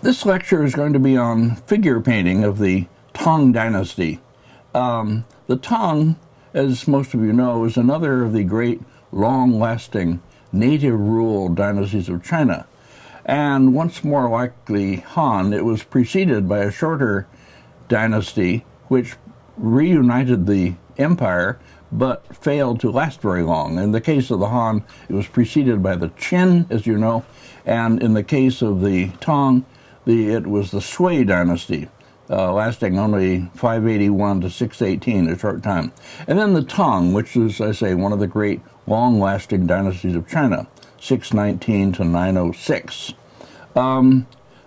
This lecture is going to be on figure painting of the Tang Dynasty. The Tang, as most of you know, is another of the great long-lasting native-rule dynasties of China. And once more like the Han, it was preceded by a shorter dynasty which reunited the empire but failed to last very long. In the case of the Han, it was preceded by the Qin, as you know, and in the case of the Tang, it was the Sui dynasty, lasting only 581 to 618, a short time. And then the Tang, which is, I say, one of the great long-lasting dynasties of China, 619 to 906. The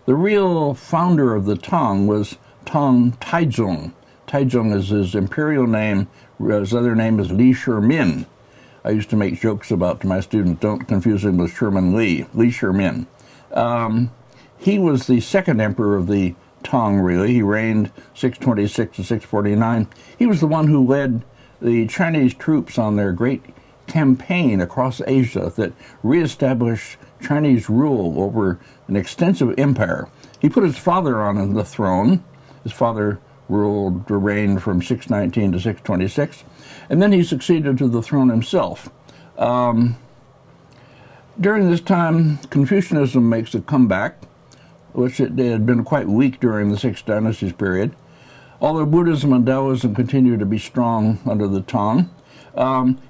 real founder of the Tang was Tang Taizong. Taizong is his imperial name. His other name is Li Shimin. I used to make jokes about to my students, don't confuse him with Sherman Li Shimin. He was the second emperor of the Tang, really. He reigned 626 to 649. He was the one who led the Chinese troops on their great campaign across Asia that reestablished Chinese rule over an extensive empire. He put his father on the throne. His father reigned from 619 to 626, and then he succeeded to the throne himself. During this time, Confucianism makes a comeback, which it had been quite weak during the Six Dynasties period. Although Buddhism and Taoism continue to be strong under the Tang,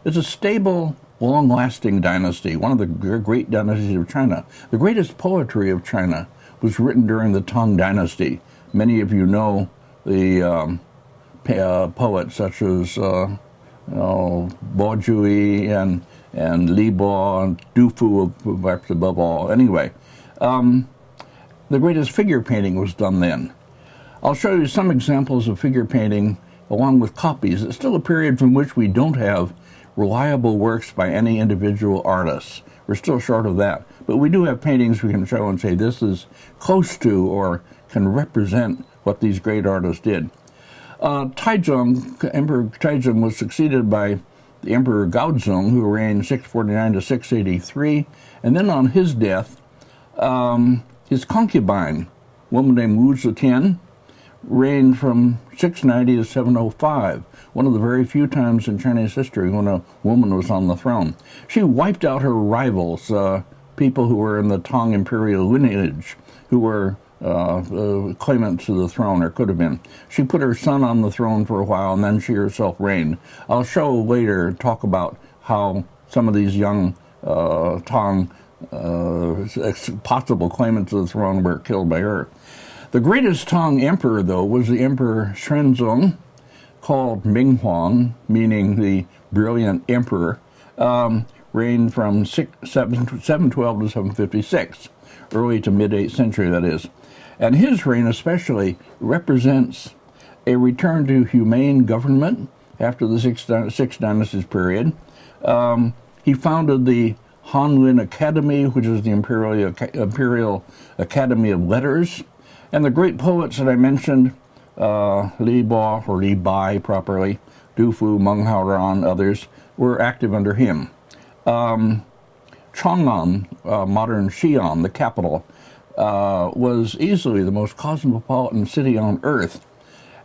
it's a stable, long-lasting dynasty, one of the great dynasties of China. The greatest poetry of China was written during the Tang Dynasty. Many of you know the poets such as Bo Jui and Li Bo and Du Fu, perhaps above all. Anyway, the greatest figure painting was done then. I'll show you some examples of figure painting along with copies. It's still a period from which we don't have reliable works by any individual artists. We're still short of that. But we do have paintings we can show and say this is close to or can represent what these great artists did. Emperor Taizong was succeeded by the Emperor Gaozong, who reigned 649 to 683, and then on his death, his concubine, a woman named Wu Zetian, reigned from 690 to 705, one of the very few times in Chinese history when a woman was on the throne. She wiped out her rivals, people who were in the Tang imperial lineage, who were claimants to the throne, or could have been. She put her son on the throne for a while, and then she herself reigned. I'll show later, talk about how some of these young Tang possible claimants to the throne were killed by her. The greatest Tang emperor, though, was the Emperor Xuanzong, called Minghuang, meaning the brilliant emperor, reigned from 712 to 756, early to mid-8th century, that is. And his reign especially represents a return to humane government after the Six Dynasties period. He founded the Hanlin Academy, which is the Imperial Academy of Letters. And the great poets that I mentioned, Li Bo, or Li Bai properly, Du Fu, Meng Haoran, others, were active under him. Chang'an, modern Xi'an, the capital, was easily the most cosmopolitan city on earth.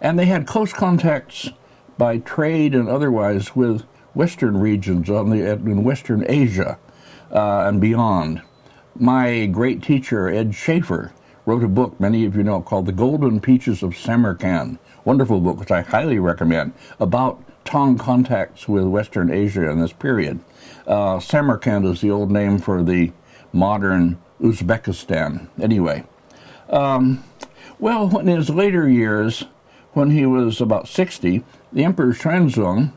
And they had close contacts by trade and otherwise with Western regions in Western Asia and beyond. My great teacher, Ed Schaefer, wrote a book, many of you know, called The Golden Peaches of Samarkand. Wonderful book, which I highly recommend, about Tang contacts with Western Asia in this period. Samarkand is the old name for the modern Uzbekistan. Anyway, well, in his later years, when he was about 60, the Emperor Xuanzong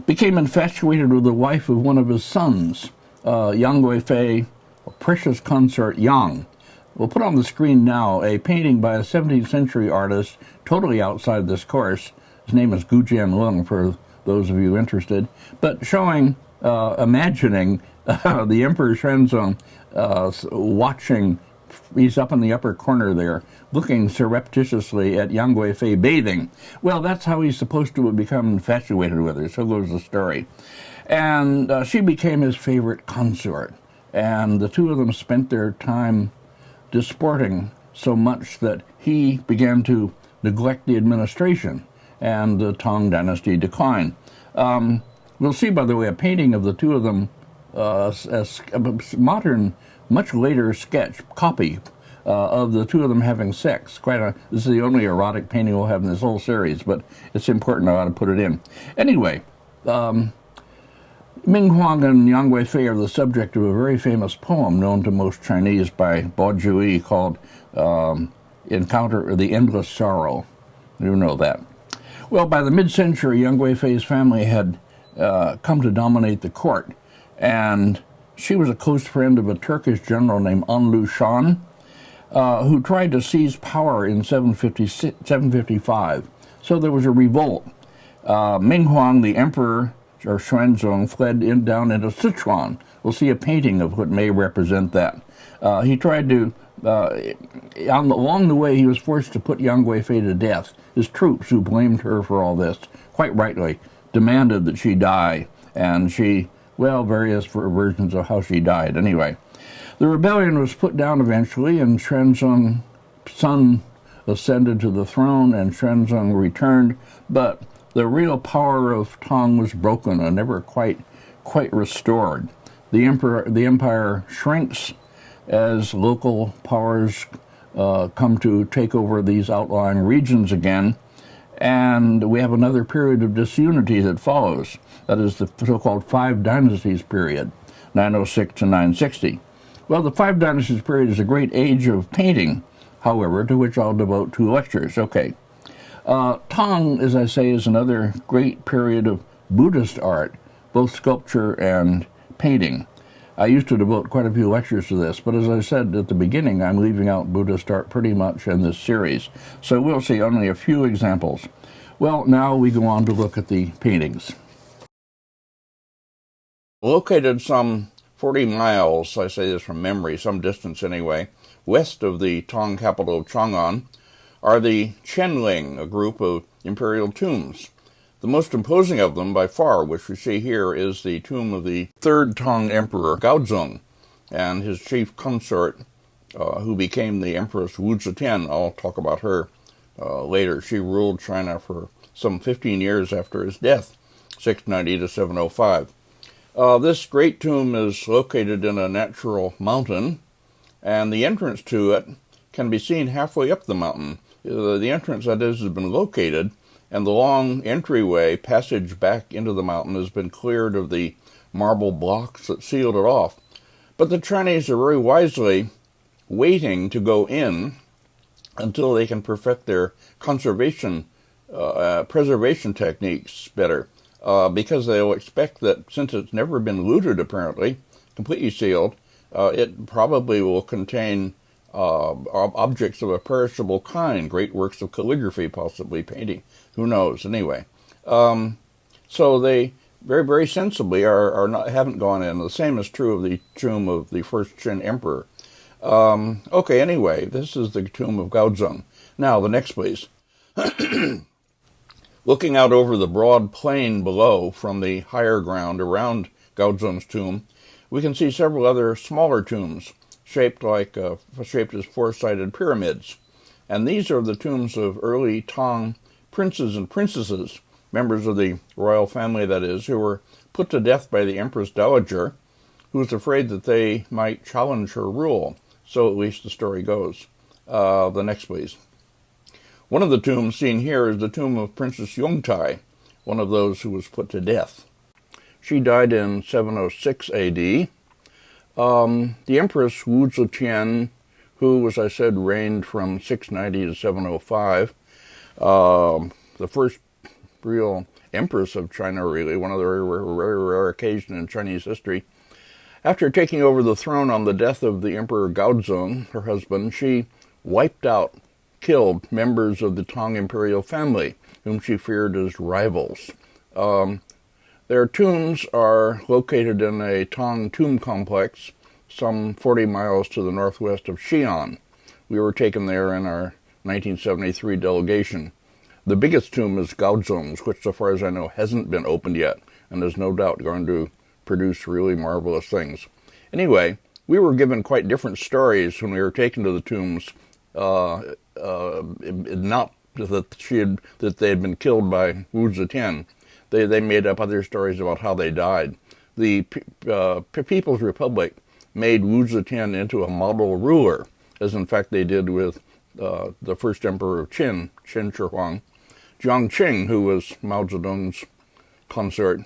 became infatuated with the wife of one of his sons, Yang Guifei, a precious consort Yang. We'll put on the screen now a painting by a 17th century artist, totally outside this course. His name is Gu Jianlong, for those of you interested, but showing, imagining the Emperor Xuanzong watching. He's up in the upper corner there, looking surreptitiously at Yang Guifei bathing. Well, that's how he's supposed to have become infatuated with her, so goes the story. And she became his favorite consort, and the two of them spent their time disporting so much that he began to neglect the administration, and the Tang Dynasty declined. We'll see, by the way, a painting of the two of them, as a modern, much later sketch, copy of the two of them having sex. This is the only erotic painting we'll have in this whole series, but it's important I ought to put it in. Anyway, Ming Huang and Yang Guifei are the subject of a very famous poem known to most Chinese by Bo Jui called Encounter the Endless Sorrow. You know that. Well, by the mid-century, Yang Guifei's family had come to dominate the court, and she was a close friend of a Turkish general named Anlu Shan, who tried to seize power in 755. So there was a revolt. Ming Huang, the emperor, or Xuanzong, fled down into Sichuan. We'll see a painting of what may represent that. He tried to, along the way, he was forced to put Yang Guifei to death. His troops, who blamed her for all this, quite rightly, demanded that she die. And she, well, various versions of how she died. Anyway, the rebellion was put down eventually, and Xuanzong's son ascended to the throne, and Xuanzong returned, but the real power of Tang was broken and never quite restored. The empire shrinks as local powers come to take over these outlying regions again, and we have another period of disunity that follows. That is the so-called Five Dynasties period, 906 to 960. Well, the Five Dynasties period is a great age of painting, however, to which I'll devote 2 lectures. Okay. Tang, as I say, is another great period of Buddhist art, both sculpture and painting. I used to devote quite a few lectures to this, but as I said at the beginning, I'm leaving out Buddhist art pretty much in this series. So we'll see only a few examples. Well, now we go on to look at the paintings. Located some 40 miles, I say this from memory, some distance anyway, west of the Tang capital of Chang'an, are the Qianling, a group of imperial tombs. The most imposing of them, by far, which we see here, is the tomb of the third Tang emperor, Gaozong, and his chief consort, who became the Empress Wu Zetian. I'll talk about her later. She ruled China for some 15 years after his death, 690 to 705. This great tomb is located in a natural mountain, and the entrance to it can be seen halfway up the mountain. The entrance, that is, has been located, and the long entryway passage back into the mountain has been cleared of the marble blocks that sealed it off. But the Chinese are very wisely waiting to go in until they can perfect their preservation techniques better, because they'll expect that since it's never been looted, apparently, completely sealed, it probably will contain objects of a perishable kind, great works of calligraphy, possibly painting, who knows, anyway. So they very, very sensibly haven't gone in. The same is true of the tomb of the first Qin emperor. Okay, anyway, this is the tomb of Gaozong. Now, the next, please. Looking out over the broad plain below from the higher ground around Gaozong's tomb, we can see several other smaller tombs, shaped as four-sided pyramids. And these are the tombs of early Tang princes and princesses, members of the royal family, that is, who were put to death by the Empress Dowager, who was afraid that they might challenge her rule. So at least the story goes. The next, please. One of the tombs seen here is the tomb of Princess Yongtai, one of those who was put to death. She died in 706 A.D., the Empress Wu Zetian, who, as I said, reigned from 690 to 705, the first real empress of China, really, one of the very rare occasions in Chinese history. After taking over the throne on the death of the Emperor Gaozong, her husband, she killed members of the Tang imperial family, whom she feared as rivals. Their tombs are located in a Tang tomb complex some 40 miles to the northwest of Xi'an. We were taken there in our 1973 delegation. The biggest tomb is Gaozong's, which, so far as I know, hasn't been opened yet, and is no doubt going to produce really marvelous things. Anyway, we were given quite different stories when we were taken to the tombs not that they had been killed by Wu Zetian. They made up other stories about how they died. The People's Republic made Wu Zetian into a model ruler, as in fact they did with the first emperor of Qin Shi Huang. Jiang Qing, who was Mao Zedong's consort,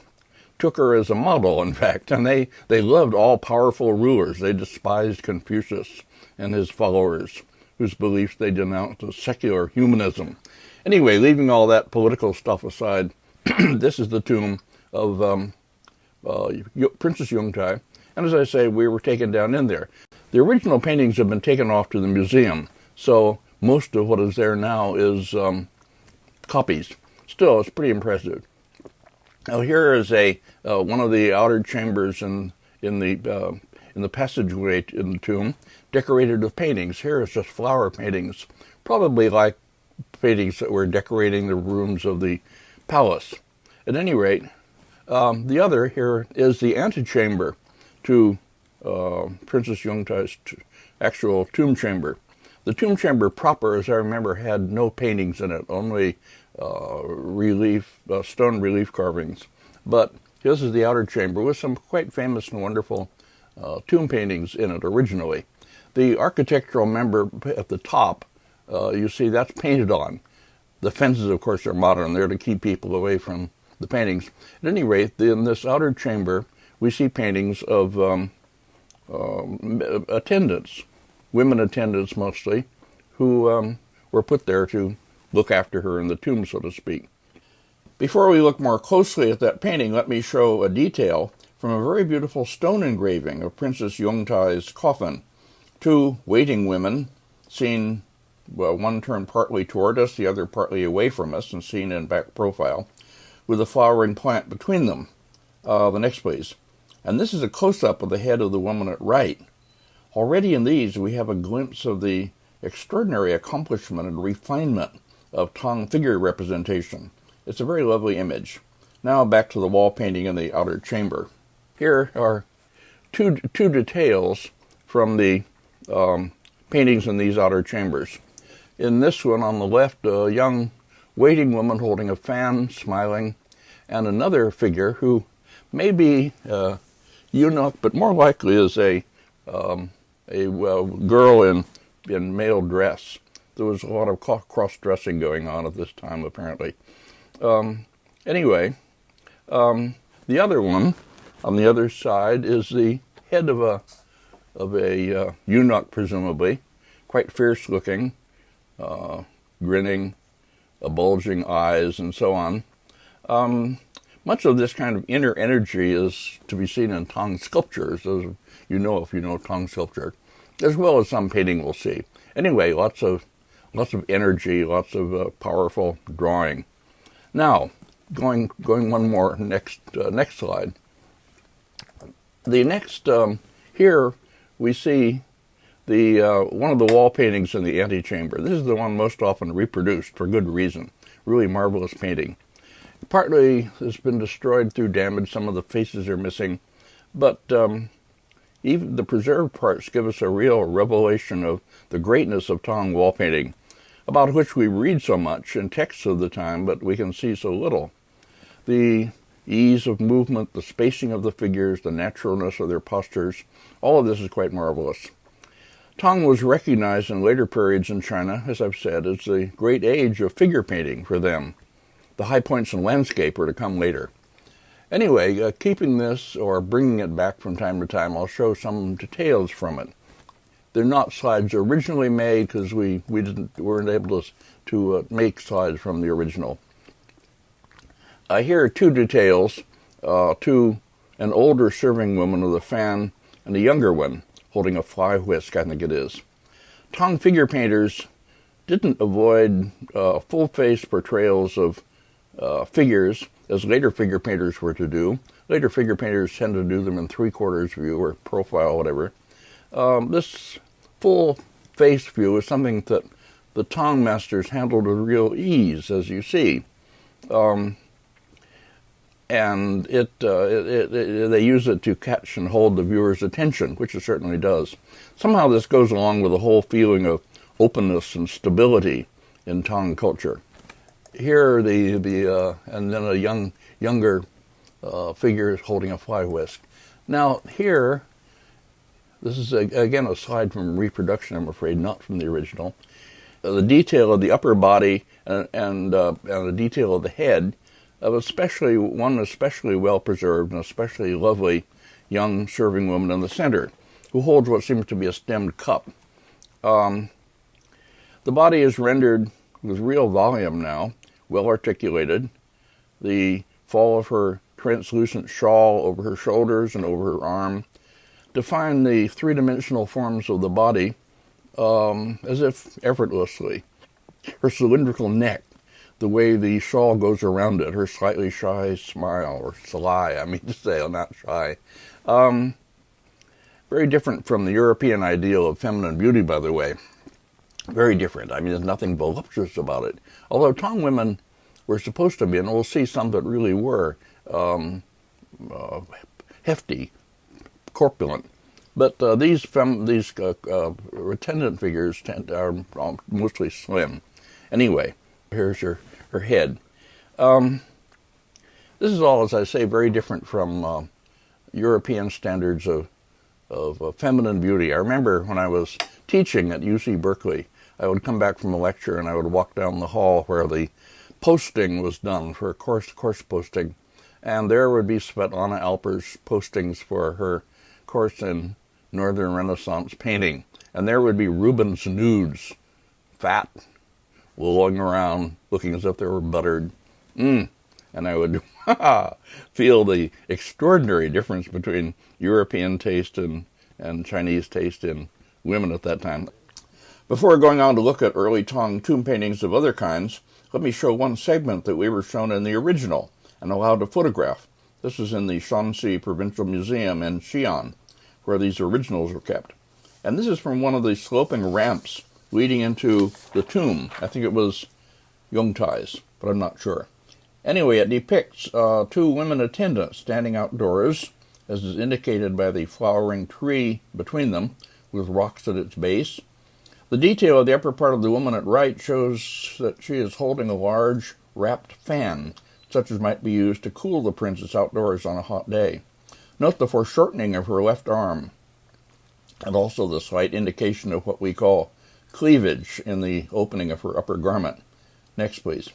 took her as a model, in fact, and they loved all powerful rulers. They despised Confucius and his followers, whose beliefs they denounced as secular humanism. Anyway, leaving all that political stuff aside, this is the tomb of Princess Yongtai, and as I say, we were taken down in there. The original paintings have been taken off to the museum, so most of what is there now is copies. Still, it's pretty impressive. Now here is one of the outer chambers in the passageway in the tomb, decorated with paintings. Here is just flower paintings, probably like paintings that were decorating the rooms of the palace. At any rate, the other here is the antechamber to Princess Yongtai's actual tomb chamber. The tomb chamber proper, as I remember, had no paintings in it, only stone relief carvings. But this is the outer chamber with some quite famous and wonderful tomb paintings in it originally. The architectural member at the top, you see, that's painted on. The fences, of course, are modern. They're to keep people away from the paintings. At any rate, in this outer chamber, we see paintings of attendants, women attendants mostly, who were put there to look after her in the tomb, so to speak. Before we look more closely at that painting, let me show a detail from a very beautiful stone engraving of Princess Yongtai's coffin. Two waiting women, seen, well, one turned partly toward us, the other partly away from us, and seen in back profile, with a flowering plant between them. The next, please. And this is a close-up of the head of the woman at right. Already in these, we have a glimpse of the extraordinary accomplishment and refinement of Tang figure representation. It's a very lovely image. Now back to the wall painting in the outer chamber. Here are two details from the paintings in these outer chambers. In this one on the left, a young waiting woman holding a fan, smiling, and another figure who may be eunuch, but more likely is a girl in male dress. There was a lot of cross-dressing going on at this time, apparently. Anyway, the other one on the other side is the head of a eunuch, presumably, quite fierce-looking, grinning, bulging eyes, and so on. Much of this kind of inner energy is to be seen in Tang sculptures, as you know if you know Tang sculpture, as well as some painting we'll see. Anyway, lots of energy, lots of powerful drawing. Now, going one more, next slide. The next here we see the one of the wall paintings in the antechamber. This is the one most often reproduced for good reason. Really marvelous painting. Partly has been destroyed through damage. Some of the faces are missing, but even the preserved parts give us a real revelation of the greatness of Tang wall painting, about which we read so much in texts of the time, but we can see so little. The ease of movement, the spacing of the figures, the naturalness of their postures, all of this is quite marvelous. Tang was recognized in later periods in China, as I've said, as the great age of figure painting for them. The high points in landscape are to come later. Anyway, keeping this or bringing it back from time to time, I'll show some details from it. They're not slides originally made because we weren't able to make slides from the original. Here are two details, to an older serving woman with a fan and a younger one holding a fly whisk, I think it is. Tang figure painters didn't avoid full-face portrayals of figures, as later figure painters were to do. Later figure painters tend to do them in three-quarters view or profile, whatever. This full-face view is something that the Tang masters handled with real ease, as you see. And they use it to catch and hold the viewer's attention, which it certainly does. Somehow this goes along with the whole feeling of openness and stability in Tang culture. Here, and then a younger figure is holding a fly whisk. Now here, this is again a slide from reproduction, I'm afraid, not from the original. The detail of the upper body and the detail of the head of especially well preserved and especially lovely young serving woman in the center, who holds what seems to be a stemmed cup. The body is rendered with real volume now, well articulated. The fall of her translucent shawl over her shoulders and over her arm define the three-dimensional forms of the body as if effortlessly. Her cylindrical neck, the way the shawl goes around it, her slightly shy smile, or sly, I mean to say, not shy. Very different from the European ideal of feminine beauty, by the way. Very different. I mean, there's nothing voluptuous about it. Although Tang women were supposed to be, and we'll see some that really were, hefty, corpulent. But these attendant figures are mostly slim. Anyway, here's her head. This is all, as I say, very different from European standards of feminine beauty. I remember when I was teaching at UC Berkeley, I would come back from a lecture and I would walk down the hall where the posting was done for course posting, and there would be Svetlana Alper's postings for her course in Northern Renaissance painting, and there would be Rubens' nudes, fat, lolling around, looking as if they were buttered. And I would feel the extraordinary difference between European taste and Chinese taste in women at that time. Before going on to look at early Tang tomb paintings of other kinds, let me show one segment that we were shown in the original and allowed to photograph. This is in the Shanxi Provincial Museum in Xi'an, where these originals were kept. And this is from one of the sloping ramps leading into the tomb. I think it was Yongtai's, but I'm not sure. Anyway, it depicts two women attendants standing outdoors, as is indicated by the flowering tree between them, with rocks at its base. The detail of the upper part of the woman at right shows that she is holding a large wrapped fan, such as might be used to cool the princess outdoors on a hot day. Note the foreshortening of her left arm, and also the slight indication of what we call cleavage in the opening of her upper garment. Next, please.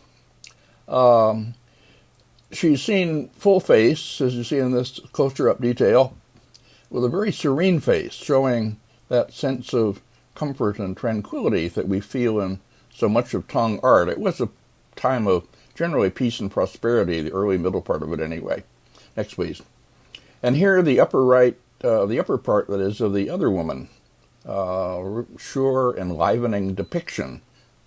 She's seen full face, as you see in this closer-up detail, with a very serene face, showing that sense of comfort and tranquility that we feel in so much of Tang art. It was a time of generally peace and prosperity, the early middle part of it anyway. Next, please. And here the upper right, the upper part, that is, of the other woman, sure, enlivening depiction,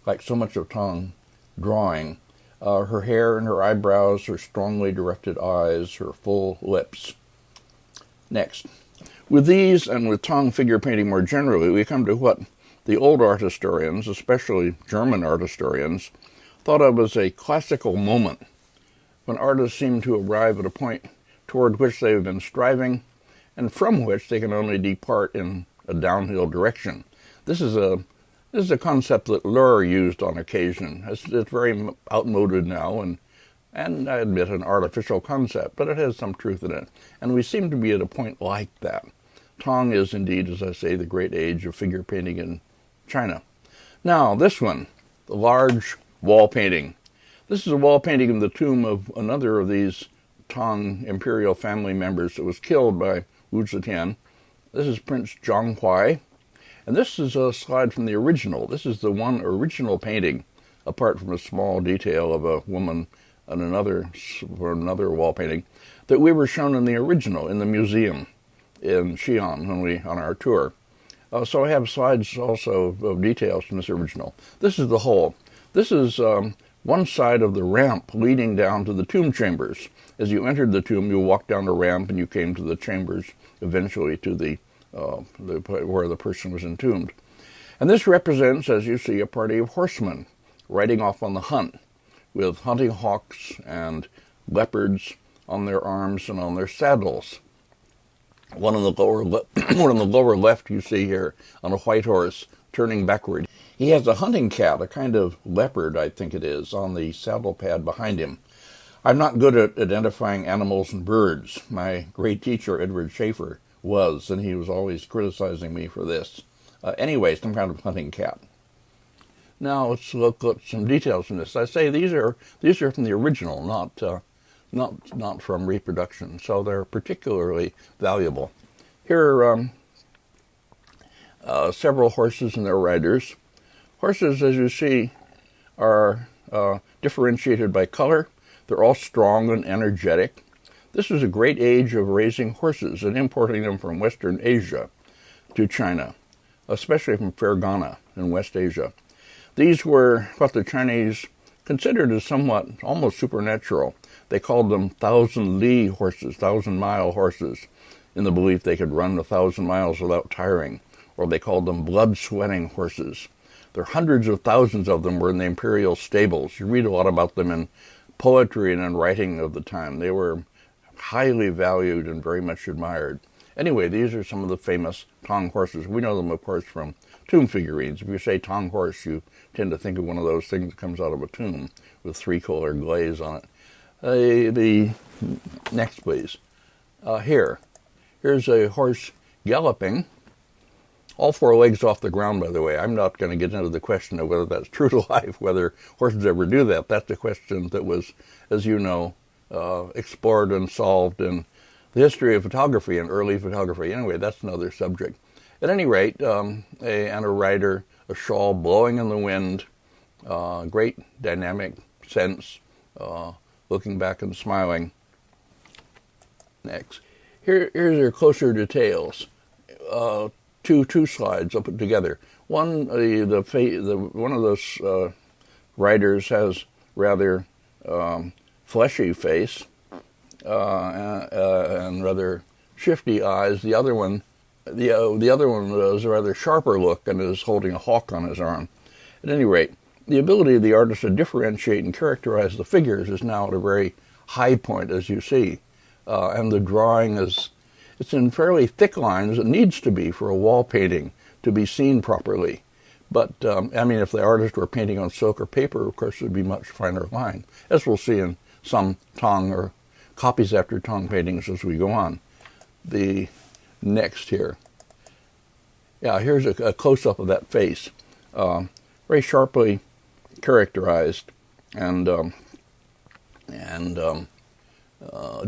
like so much of Tang drawing. Her hair and her eyebrows, her strongly directed eyes, her full lips. Next. With these, and with Tang figure painting more generally, we come to what the old art historians, especially German art historians, thought of as a classical moment, when artists seem to arrive at a point toward which they have been striving, and from which they can only depart in a downhill direction. This is a concept that Luhr used on occasion. It's very outmoded now, and I admit an artificial concept, but it has some truth in it. And we seem to be at a point like that. Tang is indeed, as I say, the great age of figure painting in China. Now, this one, the large wall painting. This is a wall painting of the tomb of another of these Tang imperial family members that was killed by Wu Zetian. This is Prince Zhang, and this is a slide from the original. This is the one original painting, apart from a small detail of a woman and another wall painting, that we were shown in the original in the museum in Xi'an on our tour. So I have slides also of details from this original. This is the whole. This is one side of the ramp leading down to the tomb chambers. As you entered the tomb, you walked down the ramp and you came to the chambers, eventually to the where the person was entombed. And this represents, as you see, a party of horsemen riding off on the hunt, with hunting hawks and leopards on their arms and on their saddles. One on the lower left you see here on a white horse turning backward. He has a hunting cat, a kind of leopard, I think it is, on the saddle pad behind him. I'm not good at identifying animals and birds. My great teacher, Edward Schaefer, was, and he was always criticizing me for this. Anyway, some kind of hunting cat. Now let's look at some details from this. I say these are from the original, not from reproduction, so they're particularly valuable. Here are several horses and their riders. Horses, as you see, are differentiated by color. They're all strong and energetic. This is a great age of raising horses and importing them from Western Asia to China, especially from Fergana in West Asia. These were what the Chinese considered as somewhat almost supernatural. They called them 1,000-li horses, 1,000-mile horses, in the belief they could run 1,000 miles without tiring, or they called them blood-sweating horses. There are hundreds of thousands of them were in the imperial stables. You read a lot about them in poetry and in writing of the time. They were highly valued and very much admired. Anyway, these are some of the famous Tang horses. We know them, of course, from tomb figurines. If you say Tang horse, you tend to think of one of those things that comes out of a tomb with three-color glaze on it. The next, please. Here's a horse galloping, all four legs off the ground, by the way. I'm not going to get into the question of whether that's true to life, whether horses ever do that. That's a question that was, as you know, explored and solved in the history of photography and early photography. Anyway, that's another subject. At any rate, and a rider, a shawl blowing in the wind, great dynamic sense, looking back and smiling. Next. Here's your closer details. Two slides I'll put together. One, one of those riders has rather fleshy face and rather shifty eyes. The other one has a rather sharper look and is holding a hawk on his arm. At any rate, the ability of the artist to differentiate and characterize the figures is now at a very high point, as you see, and the drawing it's in fairly thick lines. It needs to be for a wall painting to be seen properly. But, if the artist were painting on silk or paper, of course, it would be much finer line, as we'll see in some Tang or copies after Tang paintings as we go on. The next here. Yeah, here's a close-up of that face. Very sharply characterized and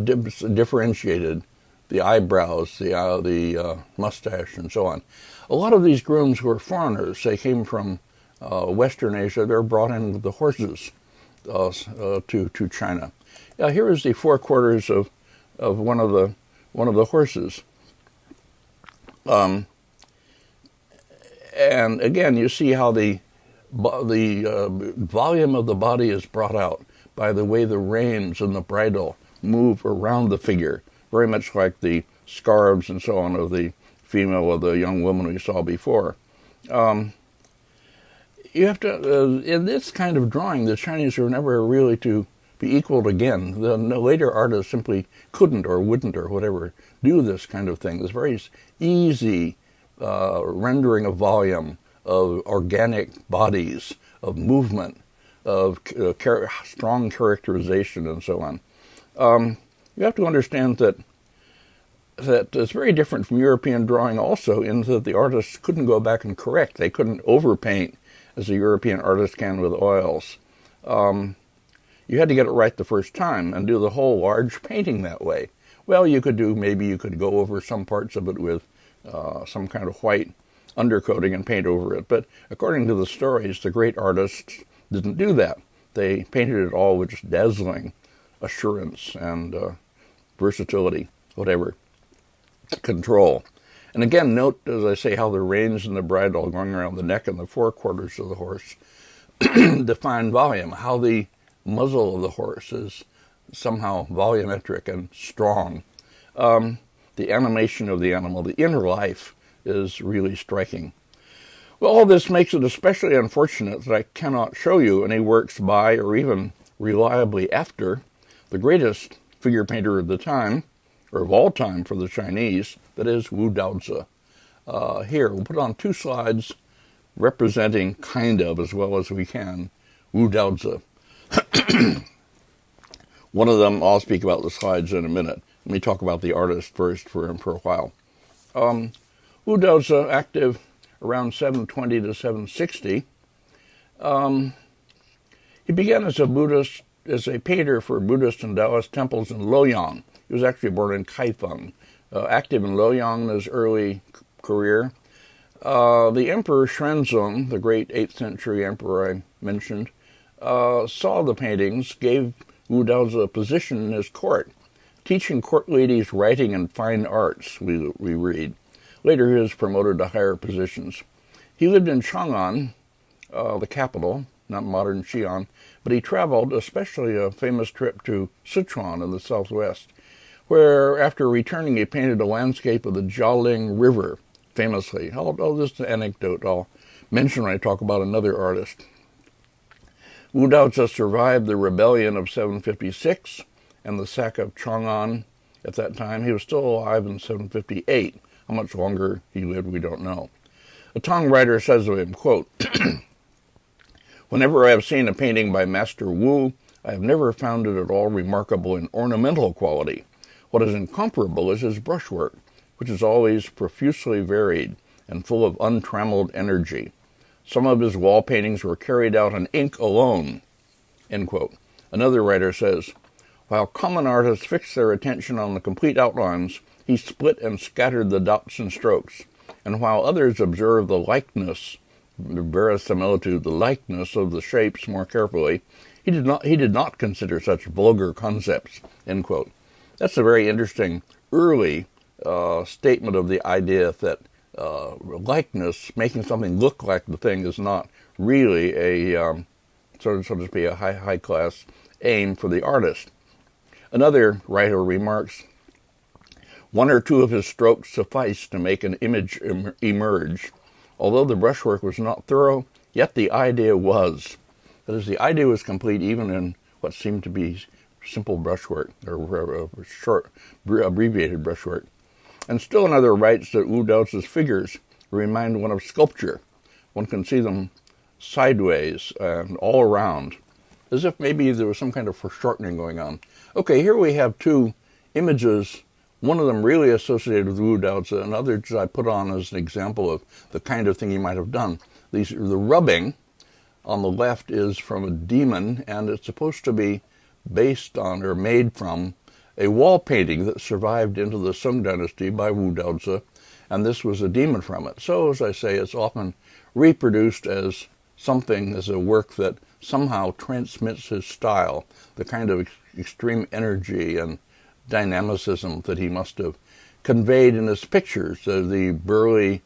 differentiated. The eyebrows, the mustache, and so on. A lot of these grooms were foreigners. They came from Western Asia. They were brought in with the horses to China. Here is the forequarters of one of the horses. And again, you see how the volume of the body is brought out by the way the reins and the bridle move around the figure, very much like the scarves and so on of the female or the young woman we saw before. You have to, in this kind of drawing, the Chinese were never really to be equaled again. The later artists simply couldn't or wouldn't or whatever do this kind of thing. This very easy rendering of volume, of organic bodies, of movement, of strong characterization, and so on. You have to understand that it's very different from European drawing also, in that the artists couldn't go back and correct. They couldn't overpaint as a European artist can with oils. You had to get it right the first time and do the whole large painting that way. Well, maybe you could go over some parts of it with some kind of white undercoating and paint over it. But according to the stories, the great artists didn't do that. They painted it all with just dazzling assurance and versatility, whatever, control. And again, note, as I say, how the reins and the bridle going around the neck and the forequarters of the horse define volume, how the muzzle of the horse is somehow volumetric and strong. The animation of the animal, the inner life, is really striking. Well, all this makes it especially unfortunate that I cannot show you any works by or even reliably after the greatest figure painter of the time, or of all time for the Chinese, that is Wu Daozi. Here, we'll put on two slides representing, kind of, as well as we can, Wu Daozi. One of them, I'll speak about the slides in a minute. Let me talk about the artist first for a while. Wu Daozi, active around 720 to 760. He began as a painter for Buddhist and Taoist temples in Luoyang. He was actually born in Kaifeng, active in Luoyang in his early career. The Emperor Xuanzong, the great 8th century emperor I mentioned, saw the paintings, gave Wu Daozi a position in his court, teaching court ladies writing and fine arts, we read. Later he was promoted to higher positions. He lived in Chang'an, the capital, not modern Xi'an, but he traveled, especially a famous trip to Sichuan in the southwest, where after returning he painted a landscape of the Jialing River, famously. This is an anecdote I'll mention when I talk about another artist. Wu Daozi survived the rebellion of 756 and the sack of Chang'an at that time. He was still alive in 758. How much longer he lived, we don't know. A Tang writer says of him, quote, "Whenever I have seen a painting by Master Wu, I have never found it at all remarkable in ornamental quality. What is incomparable is his brushwork, which is always profusely varied and full of untrammeled energy. Some of his wall paintings were carried out in ink alone." End quote. Another writer says, "While common artists fixed their attention on the complete outlines, he split and scattered the dots and strokes. And while others observed the likeness, the verisimilitude, the likeness of the shapes more carefully, he did not consider such vulgar concepts." End quote. That's a very interesting early statement of the idea that likeness, making something look like the thing, is not really a so to speak, a high class aim for the artist. Another writer remarks, "One or two of his strokes sufficed to make an image emerge. Although the brushwork was not thorough, yet the idea was." That is, the idea was complete even in what seemed to be simple brushwork, or short, abbreviated brushwork. And still another writes that Wu Daozi's figures remind one of sculpture. One can see them sideways and all around, as if maybe there was some kind of foreshortening going on. Okay, here we have two images, one of them really associated with Wu Daozi, and others I put on as an example of the kind of thing he might have done. The rubbing on the left is from a demon, and it's supposed to be based on or made from a wall painting that survived into the Tang Dynasty by Wu Daozi, and this was a demon from it. So, as I say, it's often reproduced as something, as a work that somehow transmits his style, the kind of extreme energy and dynamicism that he must have conveyed in his pictures, the burly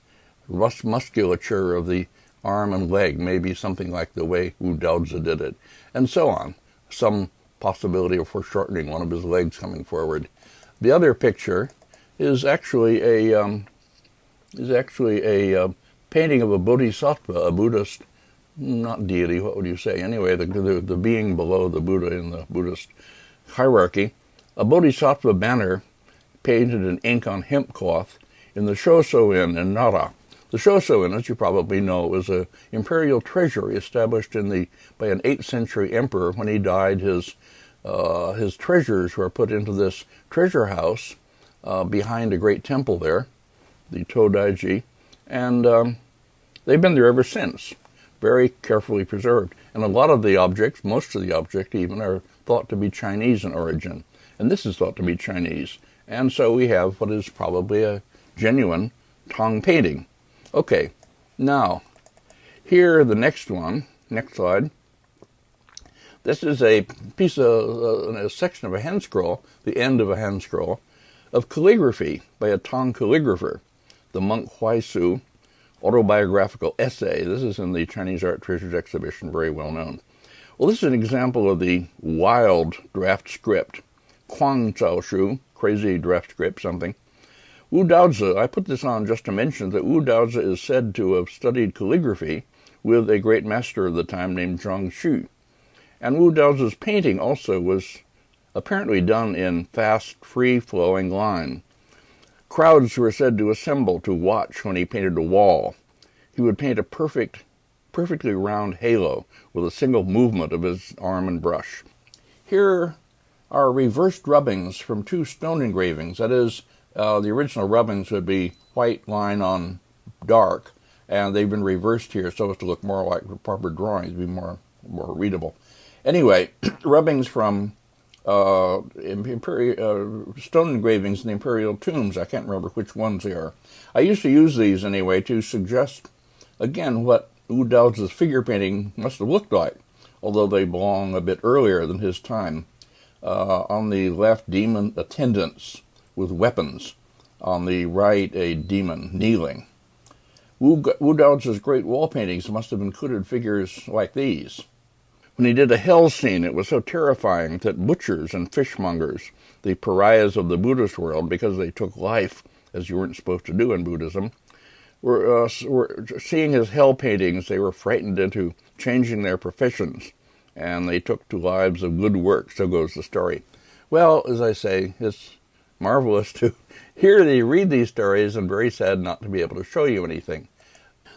musculature of the arm and leg, maybe something like the way Wu Daozi did it, and so on. Some possibility of foreshortening one of his legs coming forward. The other picture is actually a painting of a bodhisattva, a Buddhist, not deity, what would you say? Anyway, the being below the Buddha in the Buddhist hierarchy. A bodhisattva banner painted in ink on hemp cloth in the Shoso Inn in Nara. The Shoso Inn, as you probably know, was an imperial treasury established by an 8th century emperor. When he died, his treasures were put into this treasure house behind a great temple there, the Todaiji, and they've been there ever since, very carefully preserved. And a lot of the objects, most of the objects even, are thought to be Chinese in origin. And this is thought to be Chinese. And so we have what is probably a genuine Tang painting. Okay, now, here the next one, next slide. This is a piece of, a section of a hand scroll, the end of a hand scroll, of calligraphy by a Tang calligrapher, the monk Huaisu, autobiographical essay. This is in the Chinese Art Treasures exhibition, very well known. Well, this is an example of the wild draft script, Kuang Zhao Shu, crazy draft script, something. Wu Daozi, I put this on just to mention that Wu Daozi is said to have studied calligraphy with a great master of the time named Zhang Xu. And Wu Daozi's painting also was apparently done in fast, free-flowing line. Crowds were said to assemble to watch when he painted a wall. he would paint a perfectly round halo with a single movement of his arm and brush. Here are reversed rubbings from 2 stone engravings. That is, the original rubbings would be white line on dark, and they've been reversed here so as to look more like the proper drawings, be more readable. Anyway, rubbings from stone engravings in the imperial tombs. I can't remember which ones they are. I used to use these anyway to suggest, again, what Wu Daozi's figure painting must have looked like, although they belong a bit earlier than his time. On the left, demon attendants with weapons. On the right, a demon kneeling. Wu Daozi's great wall paintings must have included figures like these. When he did a hell scene, it was so terrifying that butchers and fishmongers, the pariahs of the Buddhist world, because they took life, as you weren't supposed to do in Buddhism, were seeing his hell paintings. They were frightened into changing their professions, and they took to lives of good work. So goes the story. Well, as I say, it's marvelous to read these stories, and very sad not to be able to show you anything.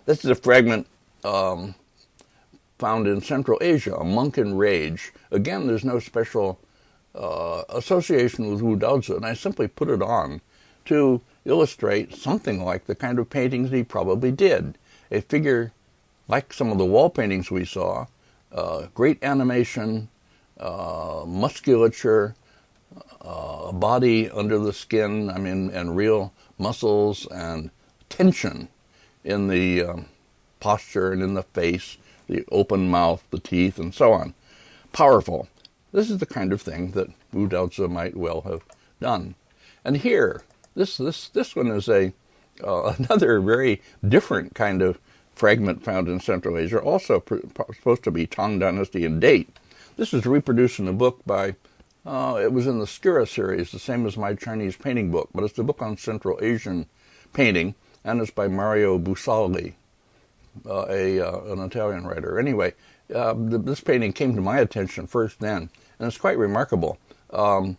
This is a fragment found in Central Asia, a monk in rage. Again, there's no special association with Wu Daozi, and I simply put it on to illustrate something like the kind of paintings he probably did. A figure like some of the wall paintings we saw, great animation, musculature, body under the skin, and real muscles and tension in the posture and in the face, the open mouth, the teeth, and so on. Powerful. This is the kind of thing that Wu Daozi might well have done. And here, this one is another very different kind of fragment found in Central Asia, also supposed to be Tang Dynasty in date. This is reproduced in a book by, it was in the Skira series, the same as my Chinese painting book, but it's a book on Central Asian painting, and it's by Mario Busoli, an Italian writer. Anyway, this painting came to my attention first then, and it's quite remarkable. A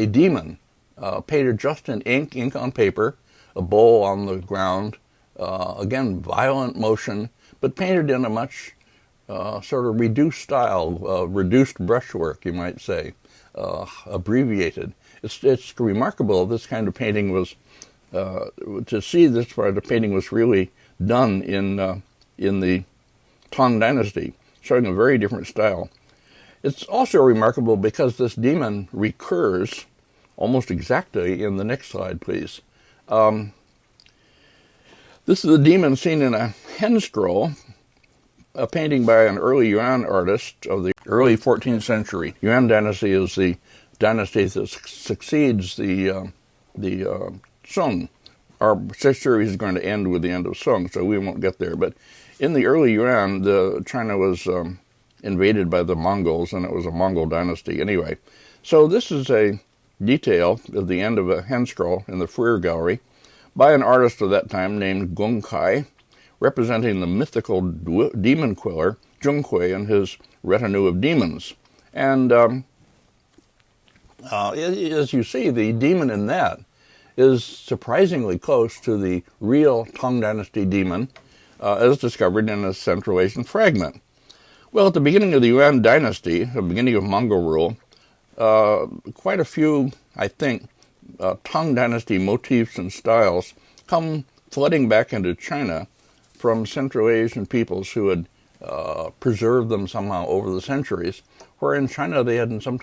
demon painted just in ink on paper, a bowl on the ground, again, violent motion, but painted in a much sort of reduced style, reduced brushwork, you might say, abbreviated. It's remarkable this kind of painting was, to see this part of the painting was really done in the Tang Dynasty, showing a very different style. It's also remarkable because this demon recurs almost exactly in the next slide, please. This is a demon seen in a hen scroll, a painting by an early Yuan artist of the early 14th century. Yuan dynasty is the dynasty that succeeds the Song. Our series is going to end with the end of Song, so we won't get there. But in the early Yuan, China was invaded by the Mongols, and it was a Mongol dynasty anyway. So this is a detail at the end of a hen scroll in the Freer Gallery by an artist of that time named Gong Kai, representing the mythical demon queller Zhonghui and his retinue of demons. And as you see, the demon in that is surprisingly close to the real Tang Dynasty demon, as discovered in a Central Asian fragment. Well, at the beginning of the Yuan dynasty, the beginning of Mongol rule, quite a few, I think, Tang Dynasty motifs and styles come flooding back into China from Central Asian peoples who had preserved them somehow over the centuries, where in China they had in some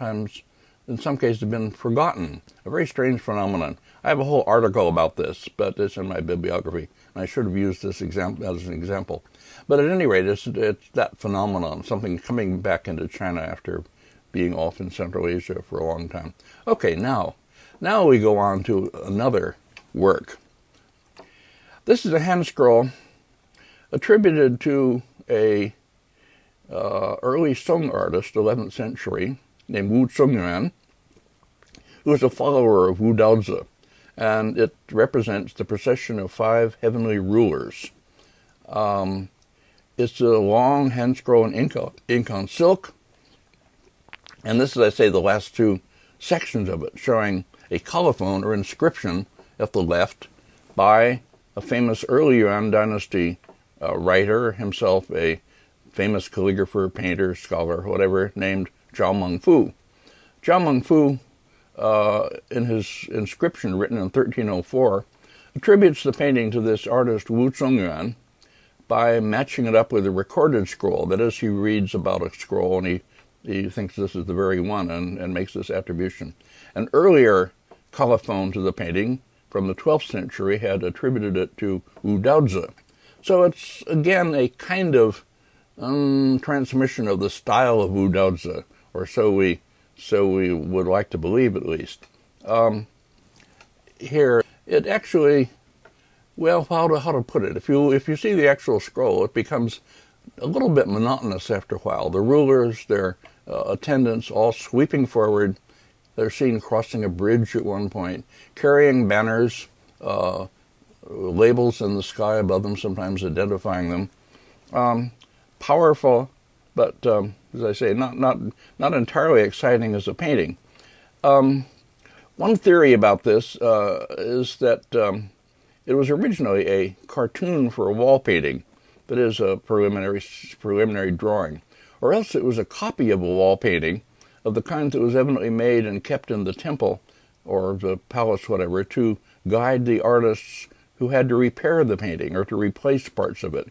cases been forgotten. A very strange phenomenon. I have a whole article about this, but it's in my bibliography, and I should have used this example as an example. But at any rate, it's that phenomenon, something coming back into China after being off in Central Asia for a long time. Okay, now we go on to another work. This is a hand scroll attributed to a early Song artist, 11th century, named Wu Zongyuan, who was a follower of Wu Daozi, and it represents the procession of 5 heavenly rulers. It's a long hand scroll in ink on silk, and this is, I say, the last 2 sections of it, showing a colophon or inscription at the left by a famous early Yuan dynasty writer, himself a famous calligrapher, painter, scholar, whatever, named Zhou Mengfu. Zhou Mengfu, in his inscription written in 1304, attributes the painting to this artist Wu Zongyuan by matching it up with a recorded scroll. That is, he reads about a scroll and he thinks this is the very one and makes this attribution. An earlier colophon to the painting from the 12th century had attributed it to Wu Daozi. So it's, again, a kind of transmission of the style of Wu Daozi, or so we would like to believe, at least. Here, it actually, well, how to put it? If you see the actual scroll, it becomes a little bit monotonous after a while. The rulers, their attendants, all sweeping forward. They're seen crossing a bridge at one point, carrying banners, labels in the sky above them, sometimes identifying them. Powerful, but as I say, not entirely exciting as a painting. One theory about this is that it was originally a cartoon for a wall painting, that is, a preliminary drawing, or else it was a copy of a wall painting of the kind that was evidently made and kept in the temple or the palace, whatever, to guide the artists who had to repair the painting or to replace parts of it.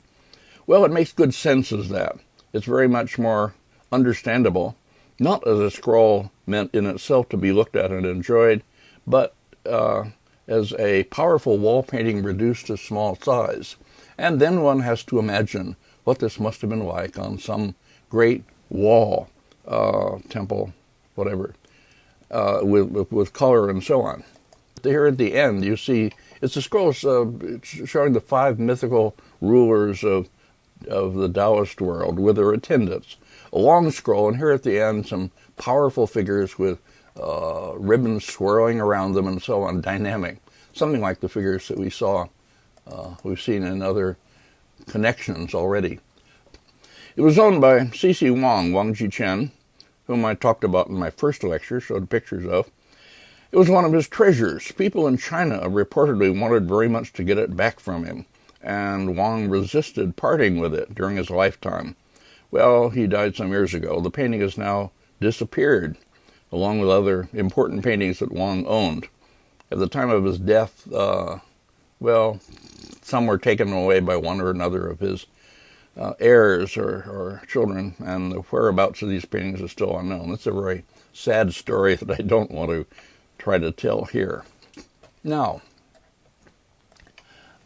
Well, it makes good sense as that. It's very much more understandable, not as a scroll meant in itself to be looked at and enjoyed, but as a powerful wall painting reduced to small size. And then one has to imagine what this must have been like on some great wall, temple, whatever, with color and so on. Here at the end, you see, it's a scroll showing the 5 mythical rulers of the Taoist world with their attendants. A long scroll, and here at the end, some powerful figures with ribbons swirling around them and so on, dynamic. Something like the figures that we've seen in other connections already. It was owned by C.C. Wang Jichen, whom I talked about in my first lecture, showed pictures of. It was one of his treasures. People in China reportedly wanted very much to get it back from him, and Wang resisted parting with it during his lifetime. Well, he died some years ago. The painting has now disappeared, along with other important paintings that Wang owned. At the time of his death, some were taken away by one or another of his heirs or children, and the whereabouts of these paintings is still unknown. It's a very sad story that I don't want to try to tell here. Now,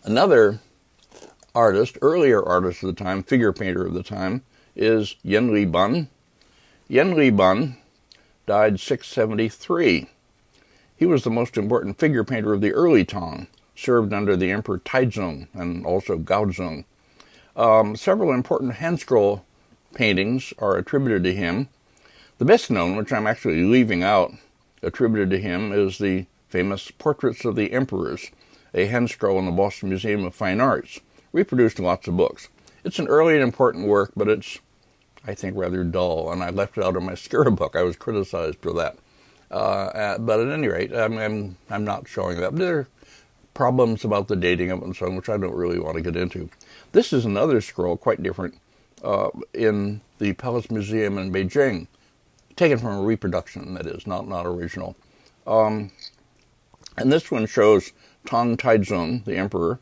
another artist, earlier artist of the time, figure painter of the time, is Liben. Liben died 673. He was the most important figure painter of the early Tang, served under the Emperor Taizong and also Gaozong. Several important hand scroll paintings are attributed to him. The best known, which I'm actually leaving out, attributed to him, is the famous Portraits of the Emperors, a hand scroll in the Boston Museum of Fine Arts, reproduced in lots of books. It's an early and important work, but it's, I think, rather dull, and I left it out of my Skira book. I was criticized for that. But at any rate, I'm not showing that. There are problems about the dating of it and so on, which I don't really want to get into. This is another scroll, quite different, in the Palace Museum in Beijing, taken from a reproduction, that is, not original. And this one shows Tang Taizong, the emperor,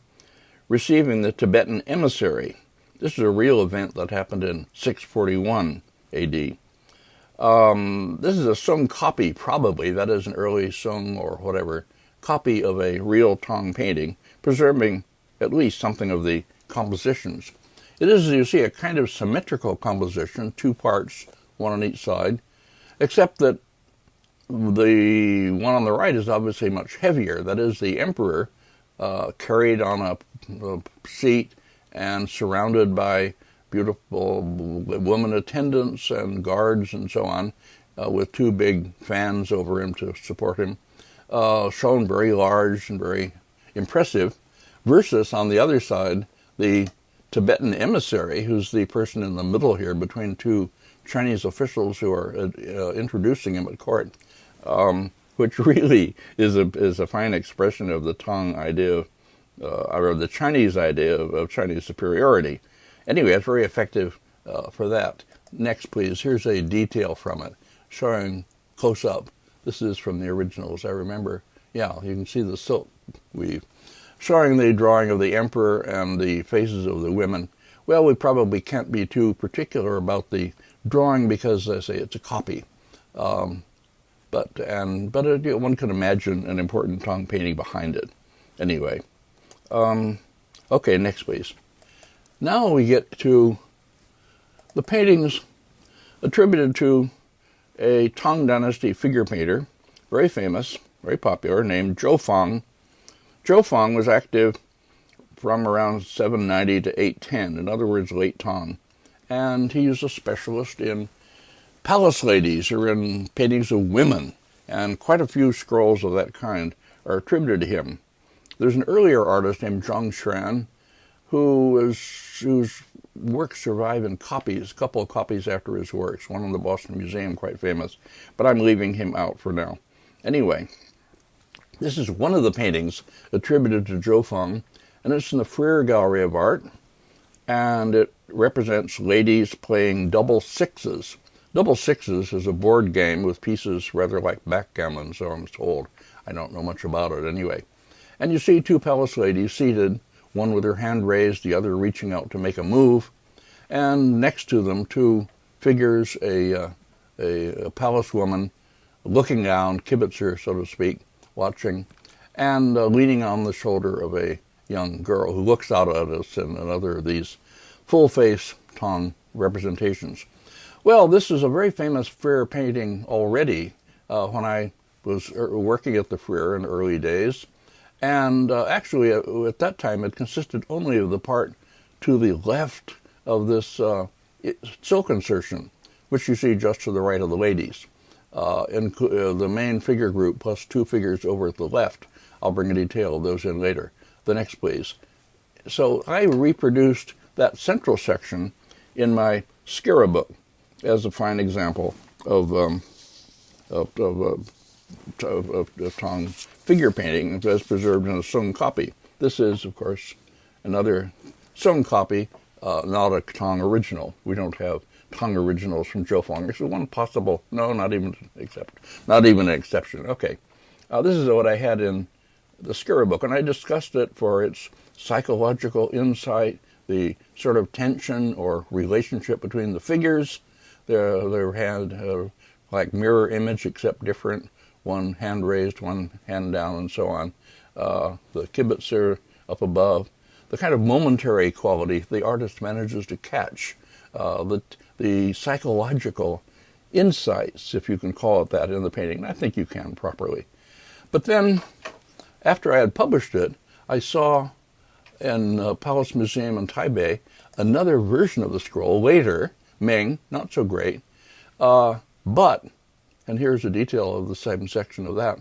receiving the Tibetan emissary. This is a real event that happened in 641 A.D. This is a Song copy, probably, that is an early Song or whatever, copy of a real Tang painting, preserving at least something of the compositions. It is, as you see, a kind of symmetrical composition, 2 parts, one on each side, except that the one on the right is obviously much heavier. That is, the emperor carried on a seat and surrounded by beautiful woman attendants and guards and so on, with 2 big fans over him to support him, shown very large and very impressive, versus on the other side, the Tibetan emissary, who's the person in the middle here between 2 Chinese officials who are introducing him at court, which really is a fine expression of the Tang idea or the Chinese idea of Chinese superiority. Anyway, it's very effective for that. Next, please. Here's a detail from it, showing close up. This is from the originals, I remember. Yeah, you can see the silk weave. Showing the drawing of the emperor and the faces of the women. Well, we probably can't be too particular about the drawing because, as I say, it's a copy. But one can imagine an important Tang painting behind it. Anyway. Okay, next please. Now we get to the paintings attributed to a Tang Dynasty figure painter, very famous, very popular, named Zhou Fang. Zhou Fang was active from around 790 to 810, in other words, late Tang. And he is a specialist in palace ladies, or in paintings of women, and quite a few scrolls of that kind are attributed to him. There's an earlier artist named Zhang Xuan, whose works survive in copies, a couple of copies after his works, one in the Boston Museum, quite famous, but I'm leaving him out for now. Anyway, this is one of the paintings attributed to Zhou Fang, and it's in the Freer Gallery of Art, and it represents ladies playing double sixes. Double sixes is a board game with pieces rather like backgammon, so I'm told. I don't know much about it anyway. And you see two palace ladies seated, one with her hand raised, the other reaching out to make a move, and next to them two figures, a palace woman looking down, kibitzer, so to speak, watching, and leaning on the shoulder of a young girl who looks out at us in another of these full-face Tang representations. Well, this is a very famous Freer painting already when I was working at the Freer in the early days. And actually, at that time, it consisted only of the part to the left of this silk insertion, which you see just to the right of the ladies. The main figure group plus two figures over at the left. I'll bring a detail of those in later. The next, please. So I reproduced that central section in my Skira book as a fine example of Tang figure painting as preserved in a Sung copy. This is, of course, another Sung copy, not a Tang original. We don't have Tang originals from Zhou Fang. There's one possible, no, not even an exception. Okay, this is what I had in the Skira book, and I discussed it for its psychological insight, the sort of tension or relationship between the figures. They had like mirror image, except different. One hand raised, one hand down, and so on. The kibitzer up above. The kind of momentary quality the artist manages to catch. The psychological insights, if you can call it that, in the painting. I think you can properly. But then, after I had published it, I saw in Palace Museum in Taipei another version of the scroll later, Ming, not so great, but, and here's a detail of the same section of that,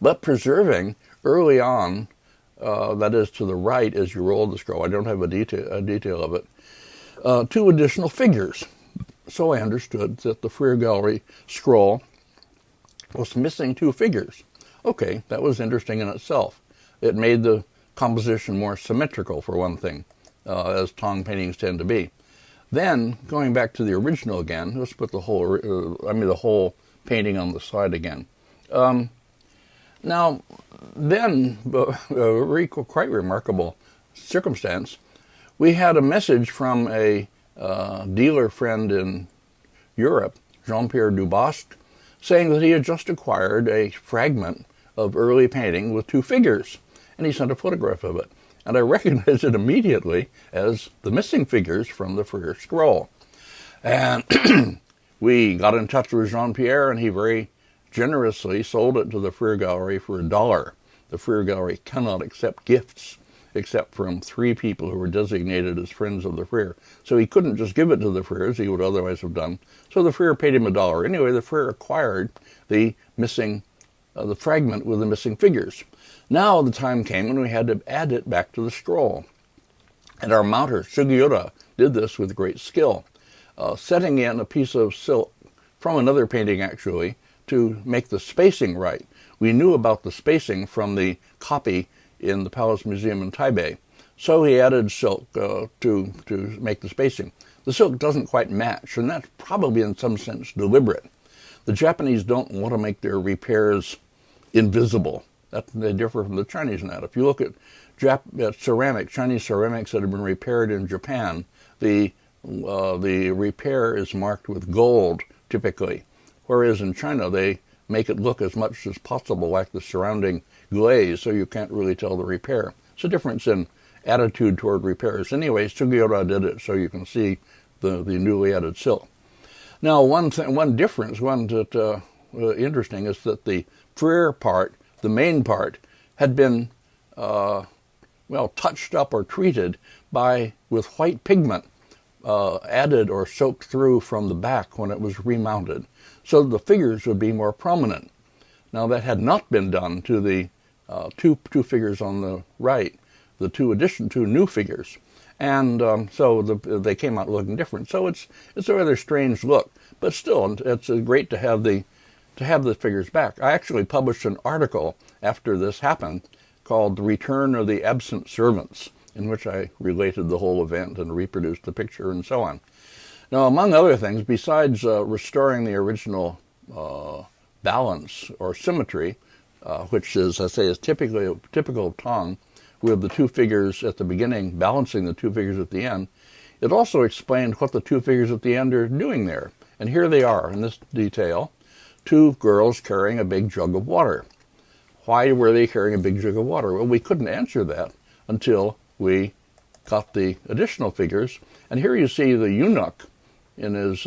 but preserving early on, that is to the right as you roll the scroll, I don't have a detail of it, two additional figures. So I understood that the Freer Gallery scroll was missing two figures. Okay, that was interesting in itself. It made the composition more symmetrical, for one thing, as Tang paintings tend to be. Then, going back to the original again, let's put the whole painting on the slide again. Now, then, a quite remarkable circumstance, we had a message from a dealer friend in Europe, Jean-Pierre Dubosc, saying that he had just acquired a fragment of early painting with two figures, and he sent a photograph of it. And I recognized it immediately as the missing figures from the Freer scroll. And we got in touch with Jean-Pierre, and he very generously sold it to the Freer Gallery for $1. The Freer Gallery cannot accept gifts except from 3 people who were designated as friends of the Freer. So he couldn't just give it to the Freer as he would otherwise have done. So the Freer paid him $1. Anyway, the Freer acquired the missing, the fragment with the missing figures. Now the time came when we had to add it back to the scroll. And our mounter, Sugiura, did this with great skill, setting in a piece of silk from another painting, actually, to make the spacing right. We knew about the spacing from the copy in the Palace Museum in Taipei. So he added silk to make the spacing. The silk doesn't quite match, and that's probably in some sense deliberate. The Japanese don't want to make their repairs invisible. They differ from the Chinese in that. If you look at ceramic, Chinese ceramics that have been repaired in Japan, the repair is marked with gold, typically, whereas in China they make it look as much as possible like the surrounding glaze, so you can't really tell the repair. It's a difference in attitude toward repairs. Anyway, Sugiura did it so you can see the newly added silk. Now, one difference, interesting, is that the freer part, the main part, had been touched up or treated with white pigment added or soaked through from the back when it was remounted, so the figures would be more prominent. Now, that had not been done to the two figures on the right, the two new figures, and so they came out looking different. So it's a rather strange look, but still, it's great to have the figures back. I actually published an article after this happened called "The Return of the Absent Servants," in which I related the whole event and reproduced the picture and so on. Now, among other things, besides restoring the original balance or symmetry, which is, I say, is typical Tang, with the two figures at the beginning balancing the two figures at the end, it also explained what the two figures at the end are doing there. And here they are in this detail, two girls carrying a big jug of water. Why were they carrying a big jug of water? Well, we couldn't answer that until we got the additional figures. And here you see the eunuch in his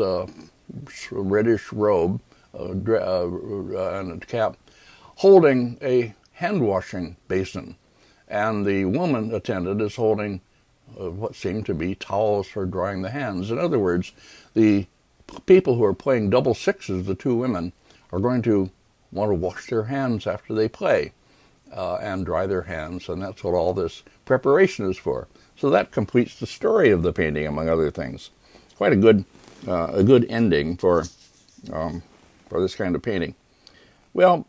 reddish robe and cap, holding a hand-washing basin. And the woman attendant is holding what seem to be towels for drying the hands. In other words, the people who are playing double sixes, the two women, are going to want to wash their hands after they play and dry their hands, and that's what all this preparation is for. So that completes the story of the painting, among other things. Quite a good ending for this kind of painting. Well,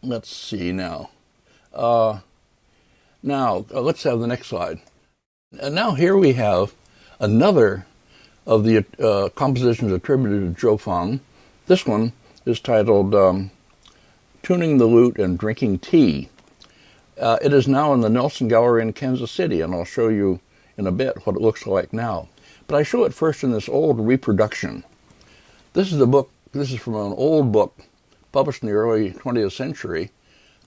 let's see now. Let's have the next slide. And now here we have another of the compositions attributed to Zhou Fang. This one is titled Tuning the Lute and Drinking Tea. It is now in the Nelson Gallery in Kansas City, and I'll show you in a bit what it looks like now. But I show it first in this old reproduction. This is from an old book published in the early 20th century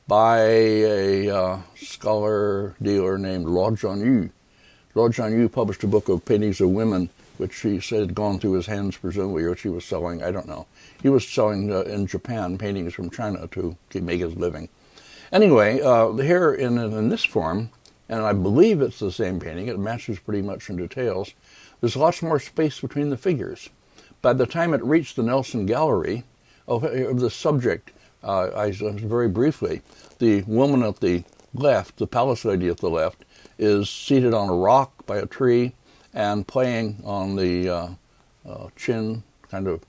by a scholar dealer named Luo Zhanyu. Luo Zhanyu published a book of paintings of women, which he said had gone through his hands, presumably, which he was selling. I don't know. He was selling in Japan paintings from China to make his living. Anyway, here in this form, and I believe it's the same painting, it matches pretty much in details, there's lots more space between the figures. By the time it reached the Nelson Gallery, the subject, very briefly, the woman at the left, the palace lady at the left, is seated on a rock by a tree and playing on the chin, kind of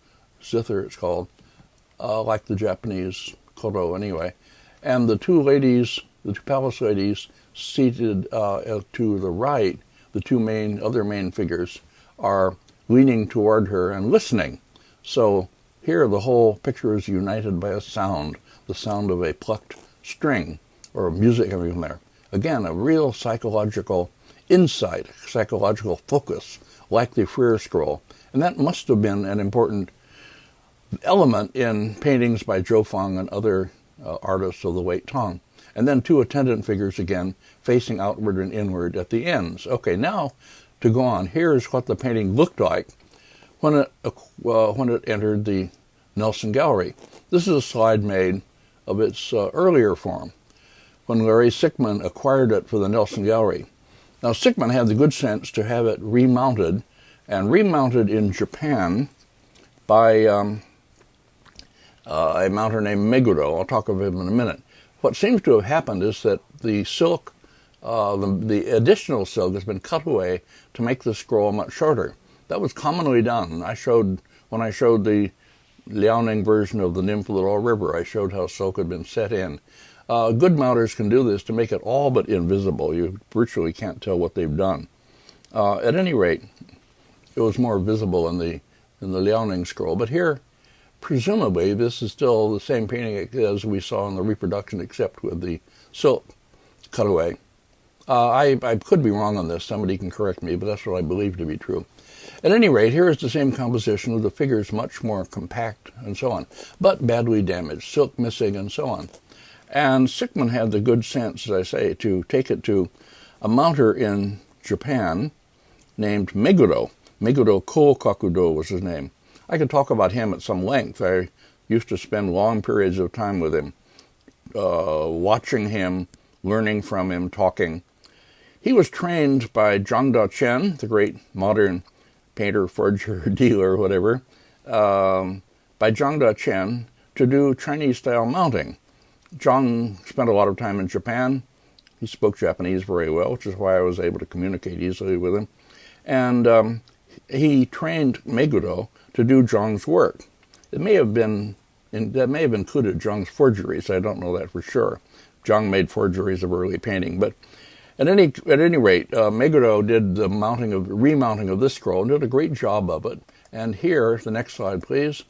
zither it's called, like the Japanese koto anyway. And the two palace ladies seated to the right, the two other main figures, are leaning toward her and listening. So here the whole picture is united by a sound, the sound of a plucked string, or music coming from there. Again, a real psychological insight, psychological focus, like the Freer scroll. And that must have been an important element in paintings by Zhou Fang and other artists of the late Tang. And then two attendant figures again, facing outward and inward at the ends. Okay, now to go on, here's what the painting looked like when it entered the Nelson Gallery. This is a slide made of its earlier form, when Larry Sickman acquired it for the Nelson Gallery. Now, Sickman had the good sense to have it remounted, and remounted in Japan by a mounter named Meguro. I'll talk of him in a minute. What seems to have happened is that the silk, the additional silk, has been cut away to make the scroll much shorter. That was commonly done. When I showed the Liaoning version of the Nymph of the Little River, I showed how silk had been set in. Good mounters can do this to make it all but invisible. You virtually can't tell what they've done. At any rate, it was more visible in the Liaoning scroll. But here, presumably, this is still the same painting as we saw in the reproduction, except with the silk cutaway. I could be wrong on this. Somebody can correct me, but that's what I believe to be true. At any rate, here is the same composition with the figures much more compact and so on, but badly damaged, silk missing and so on. And Sickman had the good sense, as I say, to take it to a mounter in Japan named Meguro. Meguro Kokakudo was his name. I could talk about him at some length. I used to spend long periods of time with him, watching him, learning from him, talking. He was trained by Zhang Daqian, the great modern painter, forger, dealer, whatever, by Zhang Daqian to do Chinese-style mounting. Zhang spent a lot of time in Japan. He spoke Japanese very well, which is why I was able to communicate easily with him. And he trained Meguro to do Zhang's work. That may have included Zhang's forgeries. I don't know that for sure. Zhang made forgeries of early painting, but at any rate, Meguro did the remounting of this scroll and did a great job of it. And here, the next slide, please.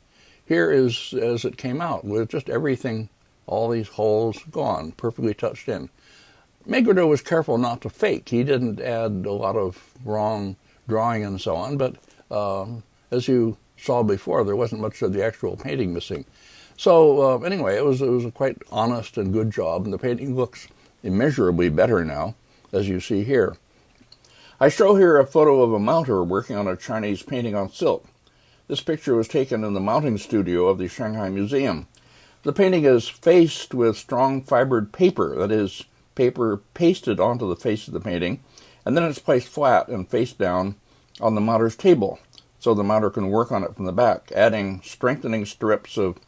Here is as it came out, with just everything, all these holes gone, perfectly touched in. Meguro was careful not to fake. He didn't add a lot of wrong drawing and so on, but as you saw before, there wasn't much of the actual painting missing. So anyway, it was a quite honest and good job, and the painting looks immeasurably better now, as you see here. I show here a photo of a mounter working on a Chinese painting on silk. This picture was taken in the mounting studio of the Shanghai Museum. The painting is faced with strong fibered paper, that is, paper pasted onto the face of the painting, and then it's placed flat and face down on the mounter's table, so the mounter can work on it from the back, adding strengthening strips of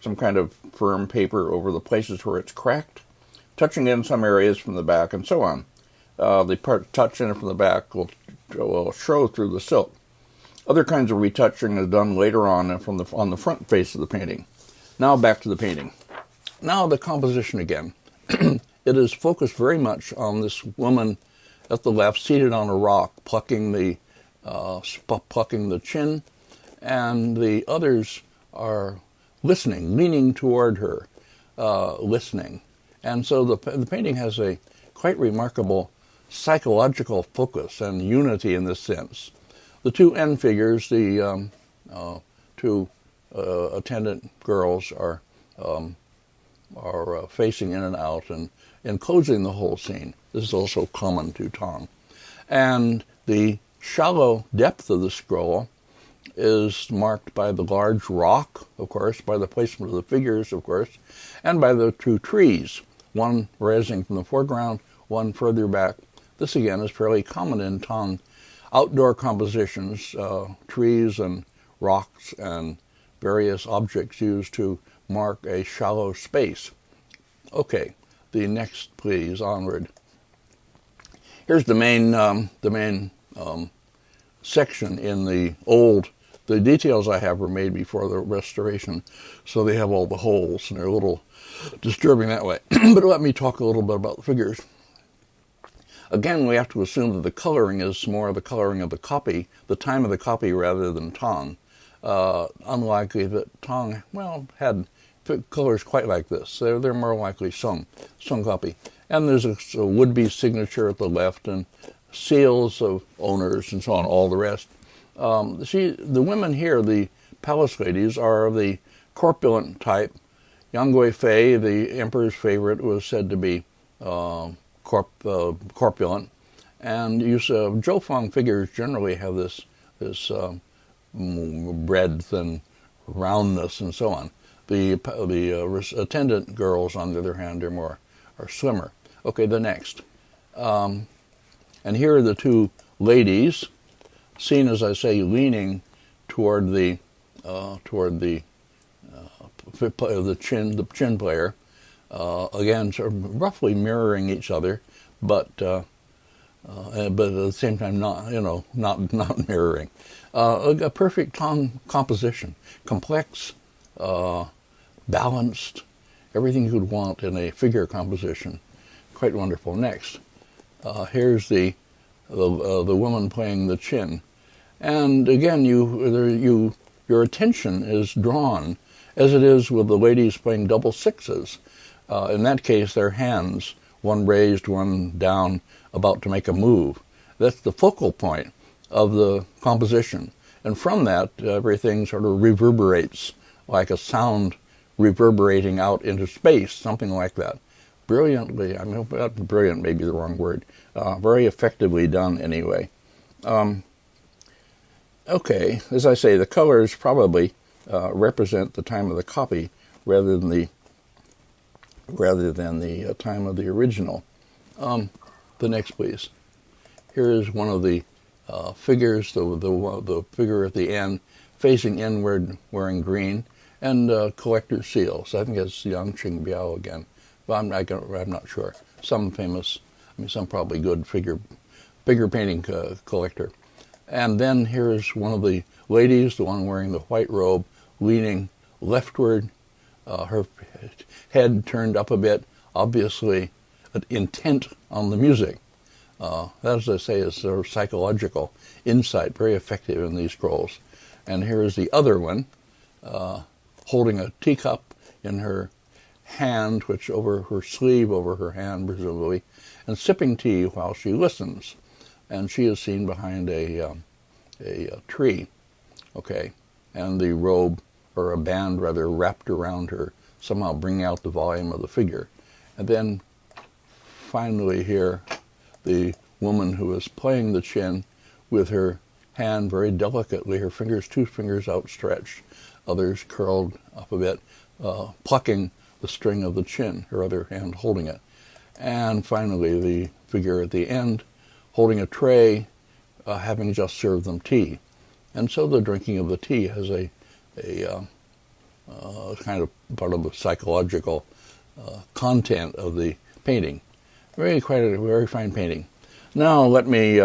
some kind of firm paper over the places where it's cracked, touching in some areas from the back, and so on. The part touched in from the back will show through the silk. Other kinds of retouching is done later on on the front face of the painting. Now back to the painting. Now the composition again. It is focused very much on this woman at the left, seated on a rock, plucking the chin, and the others are listening, leaning toward her, listening. And so the painting has a quite remarkable psychological focus and unity in this sense. The two end figures, the two attendant girls, are facing in and out and enclosing the whole scene. This is also common to Tang. And the shallow depth of the scroll is marked by the large rock, of course, by the placement of the figures, of course, and by the two trees, one rising from the foreground, one further back. This, again, is fairly common in Tang outdoor compositions, trees and rocks and various objects used to mark a shallow space. Okay, the next, please, onward. Here's the main section in the old. The details I have were made before the restoration, so they have all the holes, and they're a little disturbing that way. But let me talk a little bit about the figures. Again, we have to assume that the coloring is more the coloring of the copy, the time of the copy, rather than Tang. Unlikely that Tang, had colors quite like this. They're more likely Song copy. And there's a would-be signature at the left, and seals of owners, and so on, all the rest. The women here, the palace ladies, are of the corpulent type. Yang Guifei, the emperor's favorite, was said to be corpulent, and Zhou Fang figures generally have this breadth and roundness and so on. The attendant girls, on the other hand, are slimmer. Okay, the next, and here are the two ladies, seen, as I say, leaning toward the chin player. Again, sort of roughly mirroring each other, but at the same time not mirroring. A perfect Tang composition, complex, balanced, everything you'd want in a figure composition. Quite wonderful. Next, here's the woman playing the chin, and again, your attention is drawn, as it is with the ladies playing double sixes. In that case, their hands, one raised, one down, about to make a move. That's the focal point of the composition. And from that, everything sort of reverberates, like a sound reverberating out into space, something like that. Brilliantly, I mean, brilliant may be the wrong word, very effectively done anyway. Okay, as I say, the colors probably represent the time of the copy rather than the time of the original. The next, please. Here is one of the figures, the figure at the end, facing inward, wearing green, and collector's seals. I think it's Yang Qingbiao again, but I'm not sure. Some famous, some probably good figure painting collector. And then here's one of the ladies, the one wearing the white robe, leaning leftward, her head turned up a bit, obviously intent on the music. That, as I say, is sort of psychological insight, very effective in these scrolls. And here is the other one, holding a teacup in her hand, which over her sleeve, over her hand, presumably, and sipping tea while she listens. And she is seen behind a tree, okay, and the robe, or a band rather, wrapped around her, somehow bringing out the volume of the figure. And then finally here, the woman who is playing the chin with her hand very delicately, her fingers, two fingers outstretched, others curled up a bit, plucking the string of the chin, her other hand holding it. And finally the figure at the end holding a tray, having just served them tea. And so the drinking of the tea has a kind of part of the psychological content of the painting. Quite a very fine painting. Now let me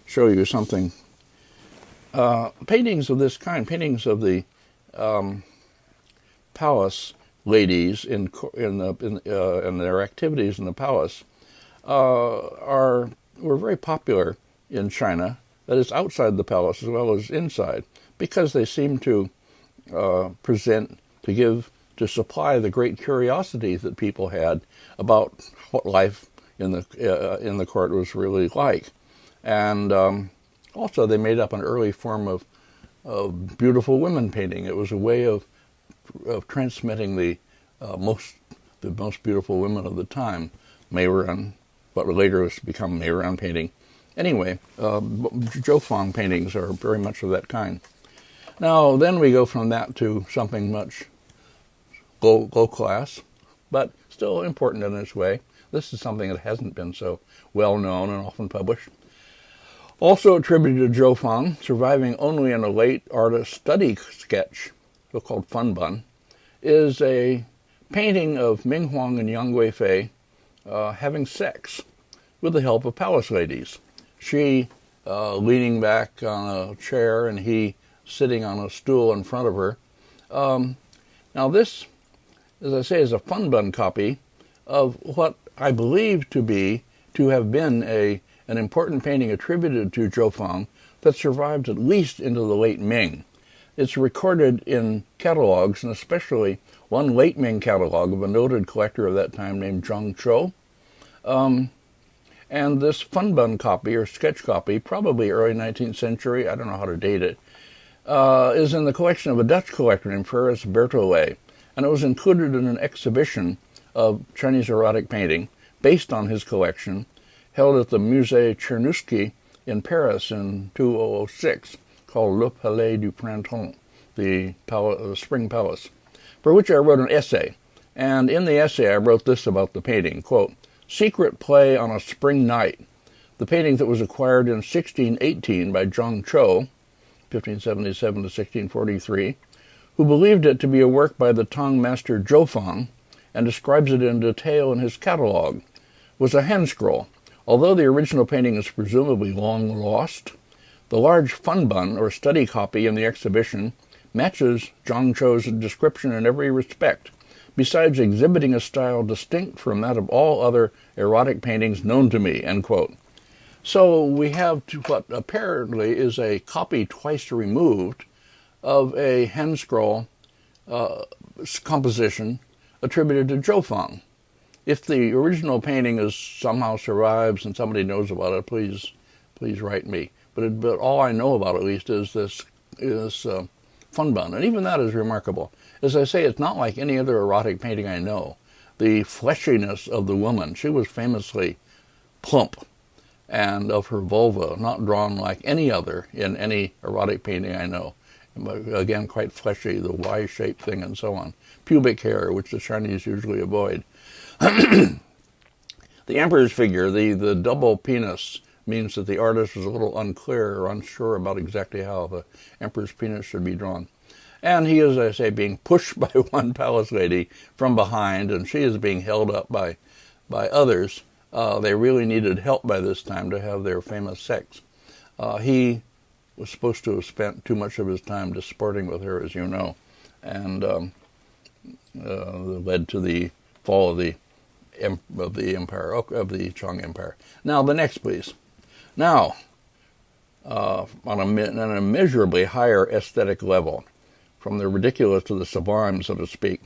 show you something. Paintings of this kind, paintings of the palace ladies in their activities in the palace, were very popular in China. That is, outside the palace as well as inside, because they seem to to supply the great curiosity that people had about what life in the court was really like. And also they made up an early form of beautiful women painting. It was a way of transmitting the most beautiful women of the time, Meiran, what later was to become Meiran painting. Anyway, Zhou Fang paintings are very much of that kind. Now, then we go from that to something much low class, but still important in its way. This is something that hasn't been so well known and often published. Also attributed to Zhou Fang, surviving only in a late artist study sketch, so-called Fun Bun, is a painting of Ming Huang and Yang Guifei having sex with the help of palace ladies. She leaning back on a chair and he sitting on a stool in front of her. Now this, as I say, is a Fun Bun copy of what I believe to have been an important painting attributed to Zhou Fang that survived at least into the late Ming. It's recorded in catalogs, and especially one late Ming catalog of a noted collector of that time named Zhang Chou. And this Fun Bun copy, or sketch copy, probably early 19th century, I don't know how to date it, is in the collection of a Dutch collector named Frères Berkeley, and it was included in an exhibition of Chinese erotic painting based on his collection, held at the Musée Czerniewski in Paris in 2006, called Le Palais du Printemps, the Spring Palace, for which I wrote an essay. And in the essay I wrote this about the painting, quote, "Secret play on a spring night." The painting that was acquired in 1618 by Zhang Chou, 1577 to 1643, who believed it to be a work by the Tang master Zhou Fang and describes it in detail in his catalog, was a hand scroll. Although the original painting is presumably long lost, the large Fun Bun, or study copy in the exhibition, matches Zhang Chou's description in every respect, besides exhibiting a style distinct from that of all other erotic paintings known to me, end quote. So we have what apparently is a copy twice removed of a hand scroll composition attributed to Zhou Fang. If the original painting is somehow survives and somebody knows about it, please write me. But all I know about, at least, is this funbun, and even that is remarkable. As I say, it's not like any other erotic painting I know. The fleshiness of the woman, she was famously plump, and of her vulva, not drawn like any other in any erotic painting I know. Again, quite fleshy, the Y-shaped thing and so on. Pubic hair, which the Chinese usually avoid. The emperor's figure, the double penis, means that the artist was a little unclear or unsure about exactly how the emperor's penis should be drawn. And he is, as I say, being pushed by one palace lady from behind, and she is being held up by others. They really needed help by this time to have their famous sex. He was supposed to have spent too much of his time just sporting with her, as you know, and led to the fall of the empire, of the Chong Empire. Now, the next, please. Now, on an immeasurably higher aesthetic level, from the ridiculous to the sublime, so to speak,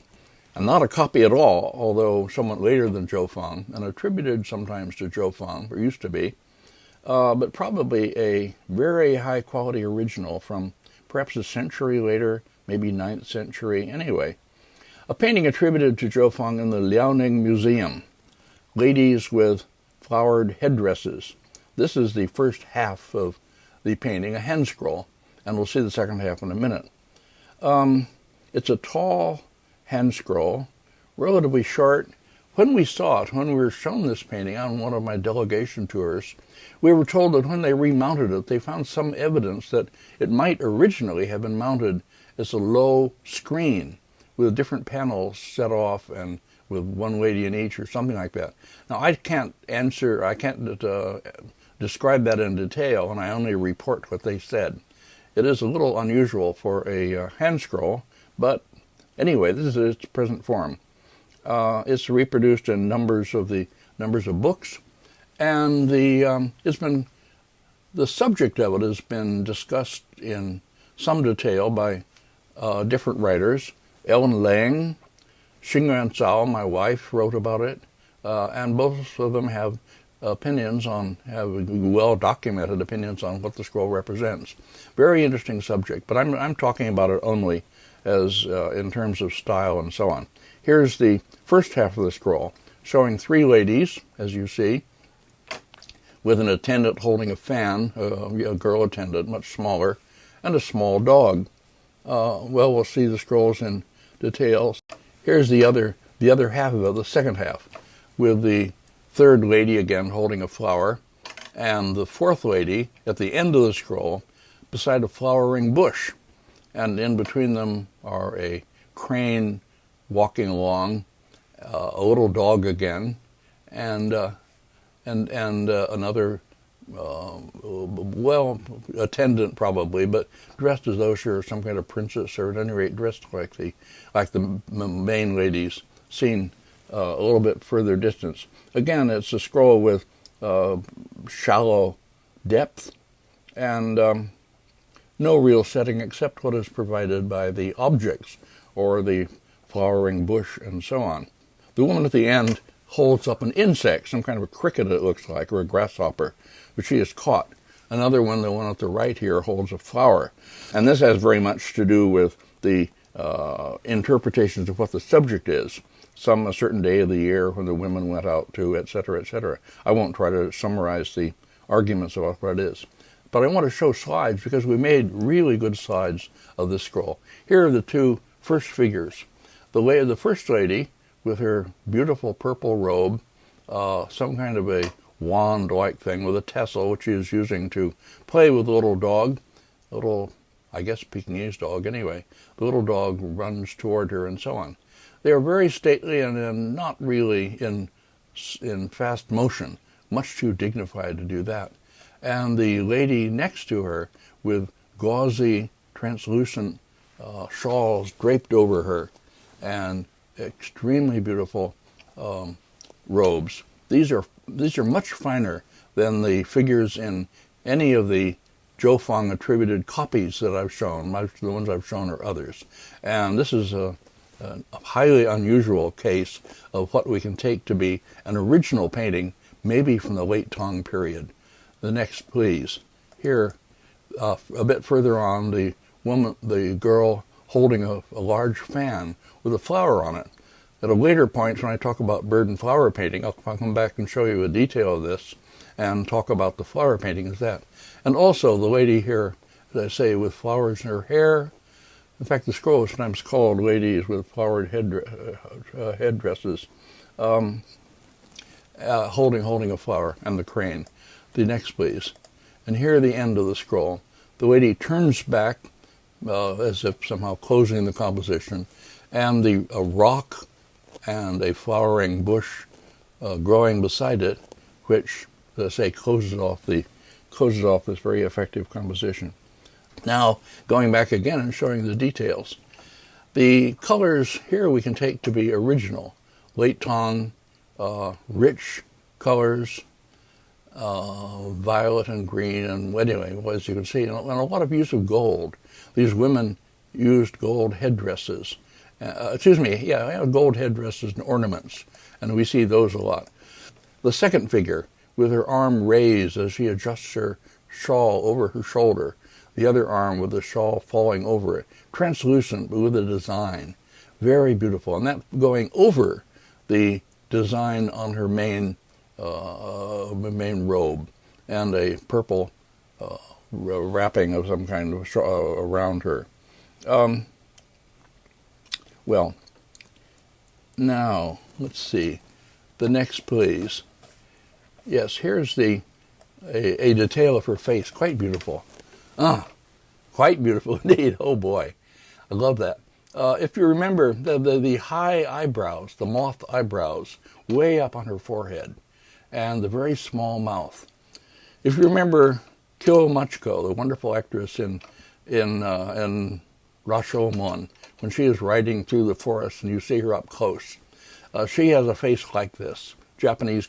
and not a copy at all, although somewhat later than Zhou Fang, and attributed sometimes to Zhou Fang, or used to be, but probably a very high-quality original from perhaps a century later, maybe 9th century, anyway. A painting attributed to Zhou Fang in the Liaoning Museum, ladies with flowered headdresses. This is the first half of the painting, a hand scroll, and we'll see the second half in a minute. It's a tall hand scroll, relatively short. When we saw it, when we were shown this painting on one of my delegation tours, we were told that when they remounted it, they found some evidence that it might originally have been mounted as a low screen with different panels set off and with one lady in each or something like that. Now, I can't describe that in detail, and I only report what they said. It is a little unusual for a hand scroll, but anyway, this is its present form. It's reproduced in numbers of books, and the subject of it has been discussed in some detail by different writers. Ellen Lang, Xing Yuanzhao, my wife, wrote about it, and both of them have well-documented opinions on what the scroll represents. Very interesting subject, but I'm talking about it only as in terms of style and so on. Here's the first half of the scroll, showing three ladies, as you see, with an attendant holding a fan, a girl attendant, much smaller, and a small dog. We'll see the scrolls in detail. Here's the other half of it, the second half, with the third lady again holding a flower, and the fourth lady at the end of the scroll beside a flowering bush, and in between them are a crane walking along, a little dog again, and another attendant probably, but dressed as though she were some kind of princess, or at any rate dressed like the main ladies seen a little bit further distance. Again, it's a scroll with shallow depth and no real setting except what is provided by the objects or the flowering bush and so on. The woman at the end holds up an insect, some kind of a cricket it looks like, or a grasshopper, which she has caught. Another one, the one at the right here, holds a flower. And this has very much to do with the interpretations of what the subject is. Some a certain day of the year when the women went out to, etc., etc. I won't try to summarize the arguments about what it is. But I want to show slides because we made really good slides of this scroll. Here are the two first figures. The first lady with her beautiful purple robe, some kind of a wand-like thing with a tassel, which she is using to play with the little dog, I guess Pekingese dog anyway. The little dog runs toward her and so on. They are very stately and not really in fast motion, much too dignified to do that. And the lady next to her with gauzy, translucent shawls draped over her and extremely beautiful robes. These are much finer than the figures in any of the Zhou Fang attributed copies that I've shown. The ones I've shown are others. And this is a highly unusual case of what we can take to be an original painting, maybe from the late Tang period. The next, please. Here, a bit further on, the girl holding a large fan with a flower on it. At a later point, when I talk about bird and flower painting, I'll come back and show you a detail of this and talk about the flower painting as that. And also the lady here, as I say, with flowers in her hair. In fact, the scroll is sometimes called ladies with flowered headdresses, holding a flower, and the crane. The next, please. And here the end of the scroll. The lady turns back as if somehow closing the composition, and a rock and a flowering bush growing beside it, which, as I say, closes off this very effective composition. Now, going back again and showing the details. The colors here we can take to be original. Late Tang, rich colors, violet and green, and anyway, as you can see, and a lot of use of gold. These women used gold headdresses. Gold headdresses and ornaments, and we see those a lot. The second figure, with her arm raised as she adjusts her shawl over her shoulder, the other arm with the shawl falling over it, translucent but with a design, very beautiful, and that going over the design on her main robe, and a purple wrapping of some kind of around her. Well, now let's see the next, please. Yes, here's a detail of her face, quite beautiful. Quite beautiful indeed. Oh boy, I love that. If you remember the high eyebrows, the moth eyebrows, way up on her forehead, and the very small mouth. If you remember Kyo Machiko, the wonderful actress in Rashomon, when she is riding through the forest and you see her up close, she has a face like this. Japanese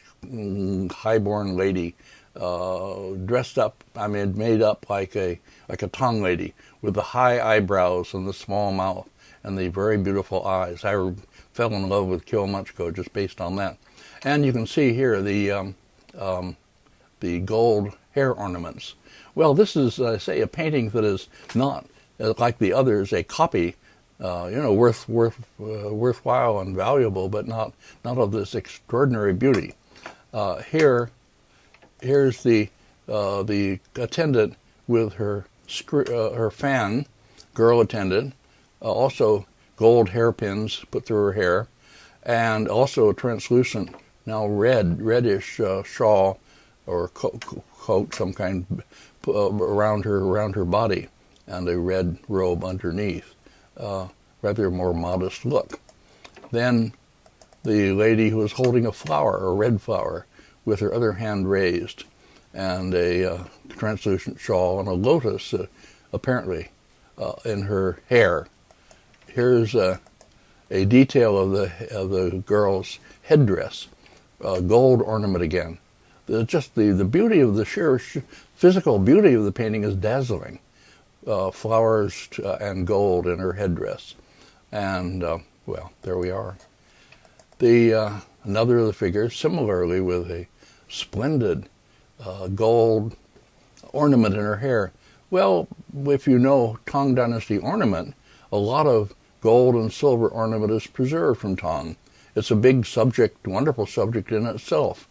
highborn lady, dressed up, made up like a Tang lady, with the high eyebrows and the small mouth and the very beautiful eyes. I fell in love with Kyo Machiko just based on that. And you can see here the gold hair ornaments. Well, this is, a painting that is not, like the others, a copy, worthwhile and valuable, but not of this extraordinary beauty. Here's the attendant with her fan, girl attendant, also gold hairpins put through her hair, and also a translucent, now reddish shawl or coat, some kind, around her body, and a red robe underneath. Rather more modest look. Then the lady who is holding a flower, a red flower, with her other hand raised, and a translucent shawl and a lotus, apparently, in her hair. Here's a detail of the girl's headdress, gold ornament again. Just the beauty of the sheer physical beauty of the painting is dazzling. Flowers and gold in her headdress. And, there we are. Another of the figures, similarly with a splendid gold ornament in her hair. Well, if you know Tang Dynasty ornament, a lot of gold and silver ornament is preserved from Tang. It's a big subject, wonderful subject in itself.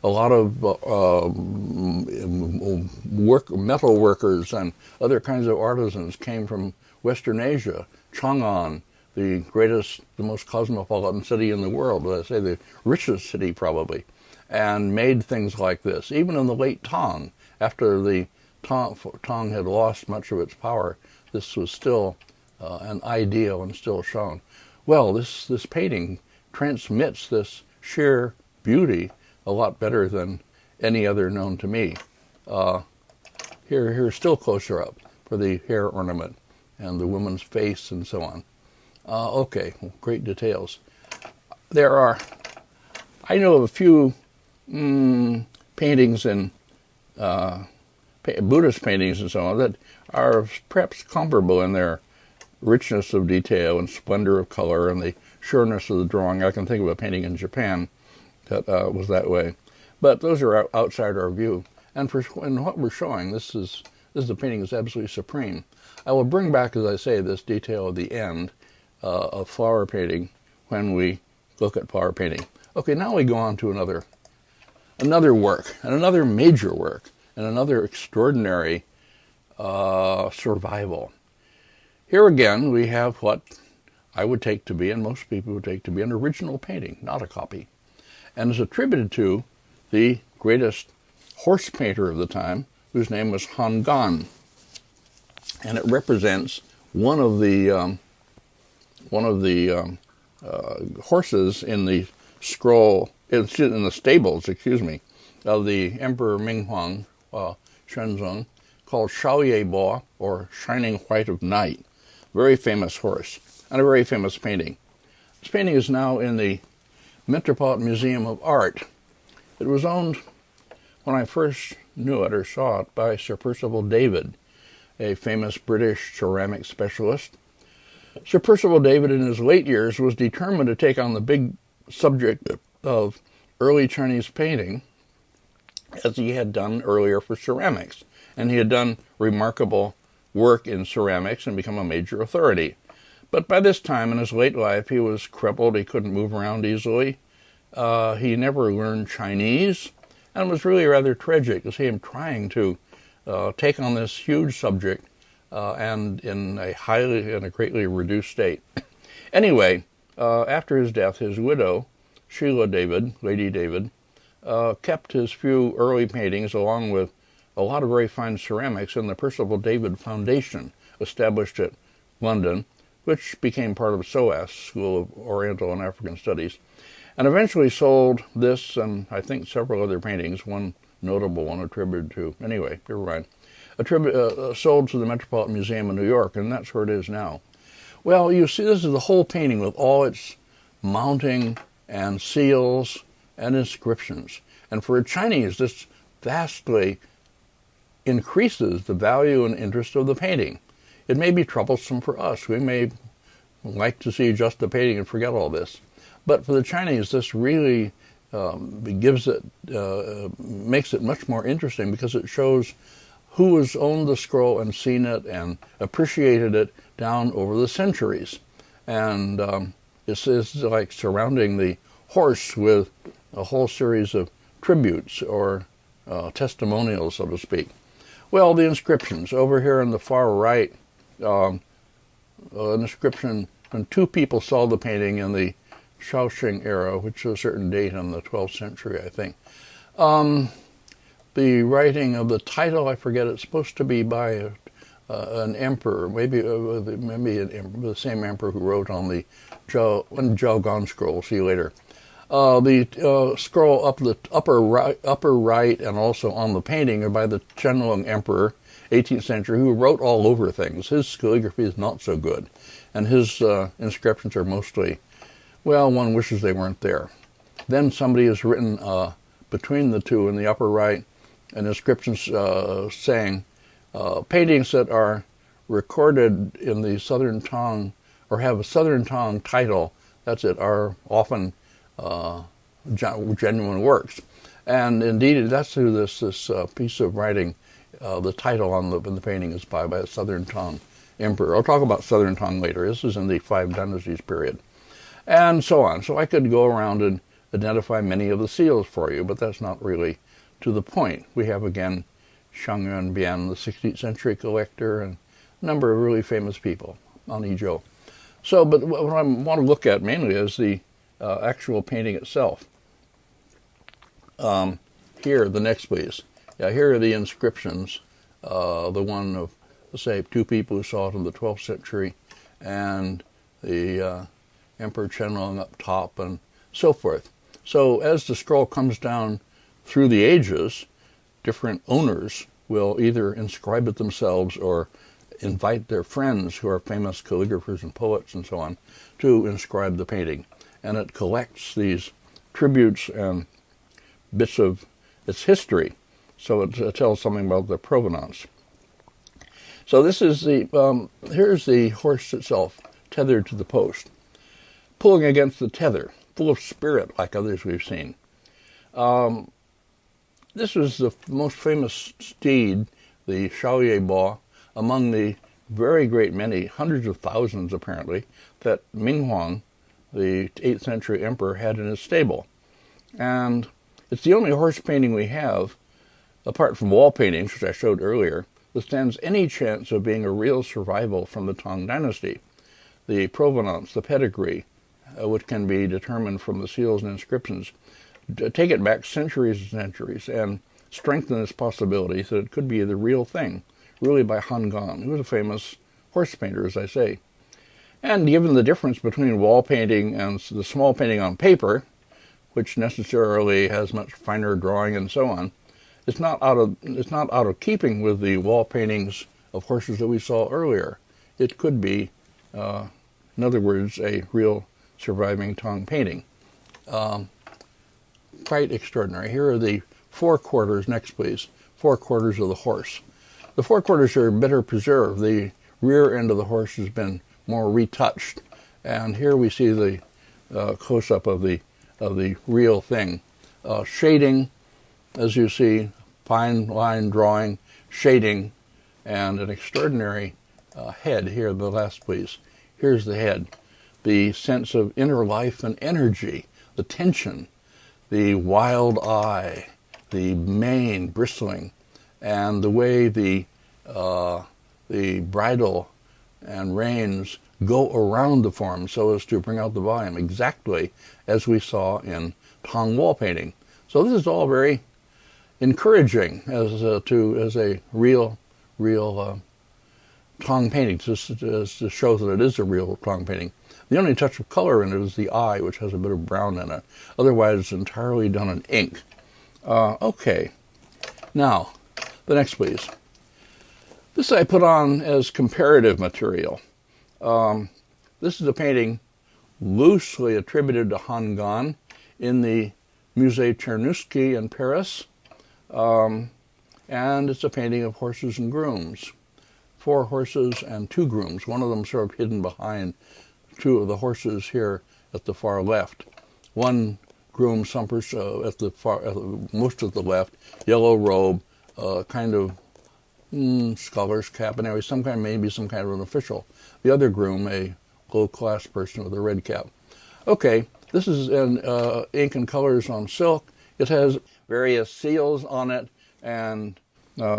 A lot of metal workers and other kinds of artisans came from Western Asia, Chang'an, the most cosmopolitan city in the world, let's say the richest city probably, and made things like this. Even in the late Tang, after the Tang had lost much of its power, this was still an ideal and still shown. Well, this painting transmits this sheer beauty a lot better than any other known to me. Here, still closer up for the hair ornament and the woman's face and so on. Okay, great details. I know of a few paintings and Buddhist paintings and so on that are perhaps comparable in their richness of detail and splendor of color and the sureness of the drawing. I can think of a painting in Japan that was that way. But those are outside our view. And in what we're showing, this is the painting is absolutely supreme. I will bring back, as I say, this detail at the end of flower painting when we look at flower painting. Okay, now we go on to another work, and another major work, and another extraordinary survival. Here again, we have what I would take to be, and most people would take to be, an original painting, not a copy. And is attributed to the greatest horse painter of the time, whose name was Han Gan. And it represents one of the horses in the scroll, in the stables, of the Emperor Ming Huang, Shenzong, called Shaoye Bo, or Shining White of Night. Very famous horse, and a very famous painting. This painting is now in the Metropolitan Museum of Art. It was owned, when I first knew it or saw it, by Sir Percival David, a famous British ceramic specialist. Sir Percival David, in his late years, was determined to take on the big subject of early Chinese painting, as he had done earlier for ceramics. And he had done remarkable work in ceramics and become a major authority. But by this time in his late life, he was crippled. He couldn't move around easily. He never learned Chinese, and it was really rather tragic to see him trying to take on this huge subject and in a greatly reduced state. Anyway, after his death, his widow, Sheila David, Lady David, kept his few early paintings along with a lot of very fine ceramics in the Percival David Foundation, established at London, which became part of SOAS, School of Oriental and African Studies, and eventually sold this and I think several other paintings, one notable one attributed to, anyway, never mind, sold to the Metropolitan Museum in New York, and that's where it is now. Well, you see, this is the whole painting with all its mounting and seals and inscriptions. And for a Chinese, this vastly increases the value and interest of the painting. It may be troublesome for us. We may like to see just the painting and forget all this. But for the Chinese, this really makes it much more interesting, because it shows who has owned the scroll and seen it and appreciated it down over the centuries. And it's like surrounding the horse with a whole series of tributes or testimonials, so to speak. Well, the inscriptions. Over here on the far right, an inscription, when two people saw the painting in the Shaoxing era, which is a certain date in the 12th century, I think. The writing of the title, I forget, it's supposed to be by an emperor, maybe the same emperor who wrote on the Zhao scroll. See you later. The scroll up the upper right, and also on the painting, are by the Qianlong Emperor, 18th century, who wrote all over things. His calligraphy is not so good, and his inscriptions are mostly, well, one wishes they weren't there. Then somebody has written between the two in the upper right an inscription saying paintings that are recorded in the Southern Tang or have a Southern Tang title, that's it, are often genuine works. And indeed, that's who this piece of writing, the title on the painting is by a Southern Tang emperor. I'll talk about Southern Tang later. This is in the Five Dynasties period. And so on. So I could go around and identify many of the seals for you, but that's not really to the point. We have, again, Shang Yuanbian, the 16th century collector, and a number of really famous people on Yizhou. So, but what I want to look at mainly is the actual painting itself. Here, the next, please. Yeah, here are the inscriptions. The one of, say, two people who saw it in the 12th century, and the Emperor Qianlong up top, and so forth. So as the scroll comes down through the ages, different owners will either inscribe it themselves or invite their friends who are famous calligraphers and poets and so on to inscribe the painting. and it collects these tributes and bits of its history. So it tells something about the provenance. So this is here's the horse itself, tethered to the post, pulling against the tether, full of spirit like others we've seen. This was the most famous steed, the Shaoye Bo, among the very great many, hundreds of thousands apparently, that Ming Huang, the 8th century emperor, had in his stable. And it's the only horse painting we have, apart from wall paintings, which I showed earlier, that stands any chance of being a real survival from the Tang Dynasty. The provenance, the pedigree, which can be determined from the seals and inscriptions, take it back centuries and centuries and strengthen this possibility that it could be the real thing, really by Han Gan, who was a famous horse painter, as I say. And given the difference between wall painting and the small painting on paper, which necessarily has much finer drawing and so on, it's not out of keeping with the wall paintings of horses that we saw earlier. It could be, in other words, a real surviving Tang painting. Quite extraordinary. Here are the forequarters, next please, forequarters of the horse. The forequarters are better preserved. The rear end of the horse has been more retouched. And here we see the close-up of the real thing. Shading, as you see, fine line drawing, shading, and an extraordinary head here, the last please. Here's the head. The sense of inner life and energy, the tension, the wild eye, the mane bristling, and the way the bridle and reins go around the form so as to bring out the volume, exactly as we saw in Tang wall painting. So this is all very encouraging as a real Tang painting, to show that it is a real Tang painting. The only touch of color in it is the eye, which has a bit of brown in it. Otherwise, it's entirely done in ink. Okay. Now, the next, please. This I put on as comparative material. This is a painting loosely attributed to Han Gan in the Musée Czerniawski in Paris. And it's a painting of horses and grooms. 4 horses and 2 grooms. One of them sort of hidden behind 2 of the horses here at the far left. One groom sumpers at the most at the left, yellow robe, kind of scholar's cap, and anyway, maybe some kind of an official. The other groom, a low-class person with a red cap. Okay, this is in ink and colors on silk. It has various seals on it and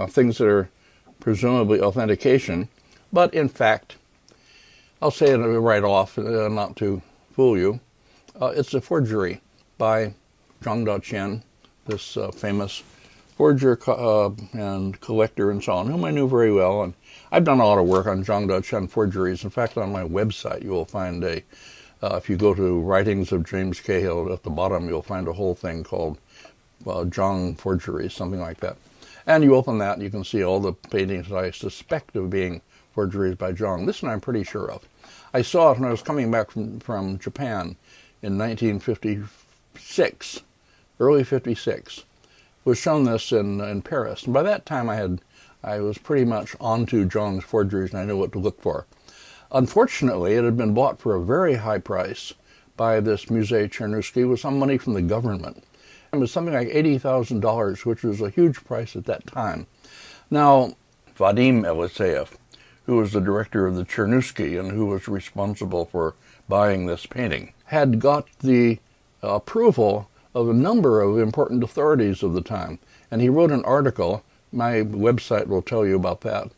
things that are presumably authentication, but in fact, I'll say it right off, not to fool you, it's a forgery by Zhang Daqian, this famous forger and collector and so on, whom I knew very well. And I've done a lot of work on Zhang Daqian forgeries. In fact, on my website, you will find if you go to Writings of James Cahill, at the bottom, you'll find a whole thing called Zhang Forgeries, something like that. And you open that, and you can see all the paintings that I suspect of being forgeries by Zhang. This one I'm pretty sure of. I saw it when I was coming back from Japan in 1956, early 56. Was shown this in Paris. And by that time I was pretty much onto Zhang's forgeries and I knew what to look for. Unfortunately, it had been bought for a very high price by this Musée Czerniawski with some money from the government. It was something like $80,000, which was a huge price at that time. Now, Vadim Eliseyev, who was the director of the Czerniawski and who was responsible for buying this painting, had got the approval of a number of important authorities of the time. And he wrote an article, my website will tell you about that,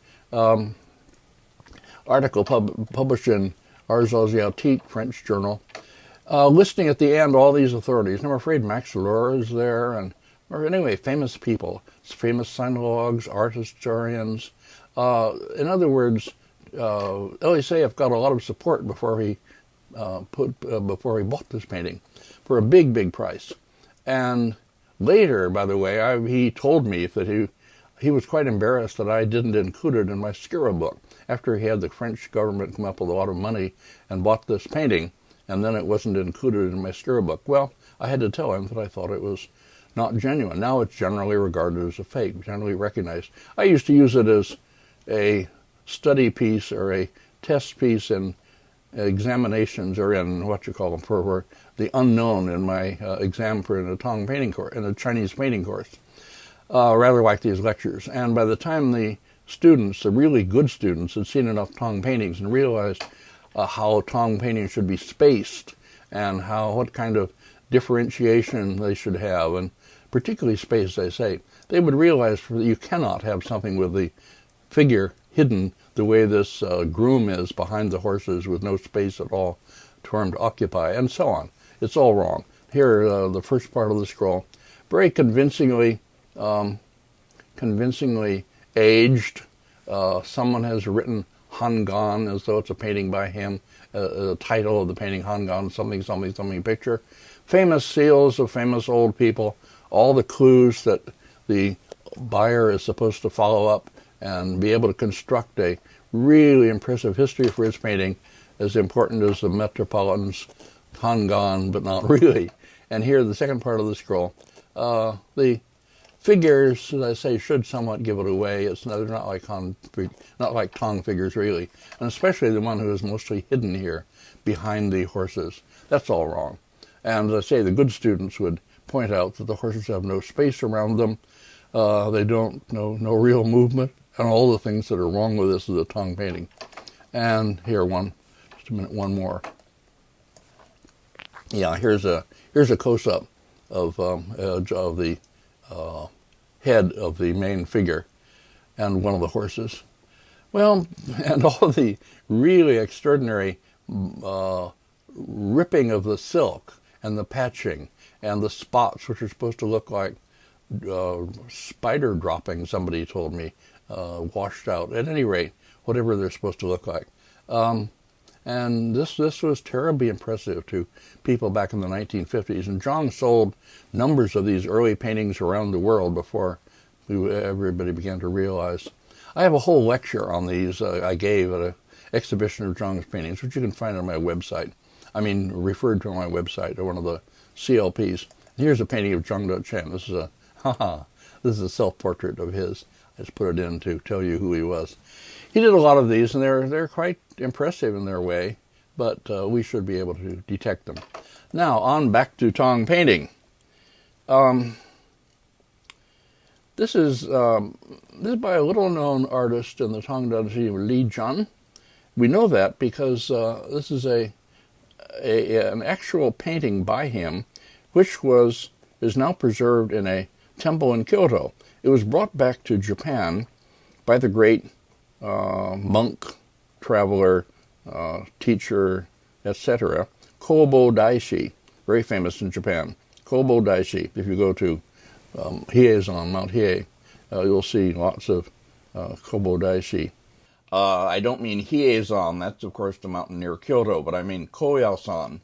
article published in Ars Asiatique, French journal, listing at the end all these authorities. And I'm afraid Max Lohr is there, or anyway, famous people, famous sinologues, art historians. In other words, Eliseyev got a lot of support before he bought this painting for a big price. And later, by the way, he told me that he was quite embarrassed that I didn't include it in my Skira book. After he had the French government come up with a lot of money and bought this painting, and then it wasn't included in my storybook. Well, I had to tell him that I thought it was not genuine. Now it's generally regarded as a fake, generally recognized. I used to use it as a study piece or a test piece in examinations, or in what you call them, for the unknown in my exam for in a Tang painting course, in a Chinese painting course, rather like these lectures. And by the time the students, the really good students, had seen enough Tang paintings and realized how Tang paintings should be spaced and what kind of differentiation they should have, and particularly space, they say, they would realize that you cannot have something with the figure hidden the way this groom is behind the horses with no space at all for him to occupy, and so on. It's all wrong. Here, the first part of the scroll, very convincingly aged. Someone has written Hangan as though it's a painting by him. The title of the painting, Hangan, something, something, something picture. Famous seals of famous old people. All the clues that the buyer is supposed to follow up and be able to construct a really impressive history for his painting, as important as the Metropolitan's Hangan, but not really. And here, the second part of the scroll, the figures, as I say, should somewhat give it away. They're not like Tang figures, really, and especially the one who is mostly hidden here behind the horses. That's all wrong. And as I say, the good students would point out that the horses have no space around them. They don't no real movement, and all the things that are wrong with this is a Tang painting. And here, just a minute, one more. Yeah, here's a close-up of the head of the main figure and one of the horses. Well, and all the really extraordinary ripping of the silk and the patching and the spots, which are supposed to look like spider droppings, somebody told me, washed out. At any rate, whatever they're supposed to look like. And this was terribly impressive to people back in the 1950s. And Zhang sold numbers of these early paintings around the world before everybody began to realize. I have a whole lecture on these I gave at an exhibition of Zhang's paintings, which you can find on my website. I mean, referred to on my website, or one of the CLPs. Here's a painting of Zhang Dechen. This is a self-portrait of his. I just put it in to tell you who he was. He did a lot of these, and they're quite impressive in their way, but we should be able to detect them. Now, on back to Tang painting. This is by a little-known artist in the Tang Dynasty, Liben. We know that because this is an actual painting by him, which is now preserved in a temple in Kyoto. It was brought back to Japan by the great monk, traveler, teacher, etc., Kobo Daishi, very famous in Japan. Kobo Daishi, if you go to Hiezan, Mount Hiei, you'll see lots of Kobo Daishi. I don't mean Hiezan, that's of course the mountain near Kyoto, but I mean Koyasan,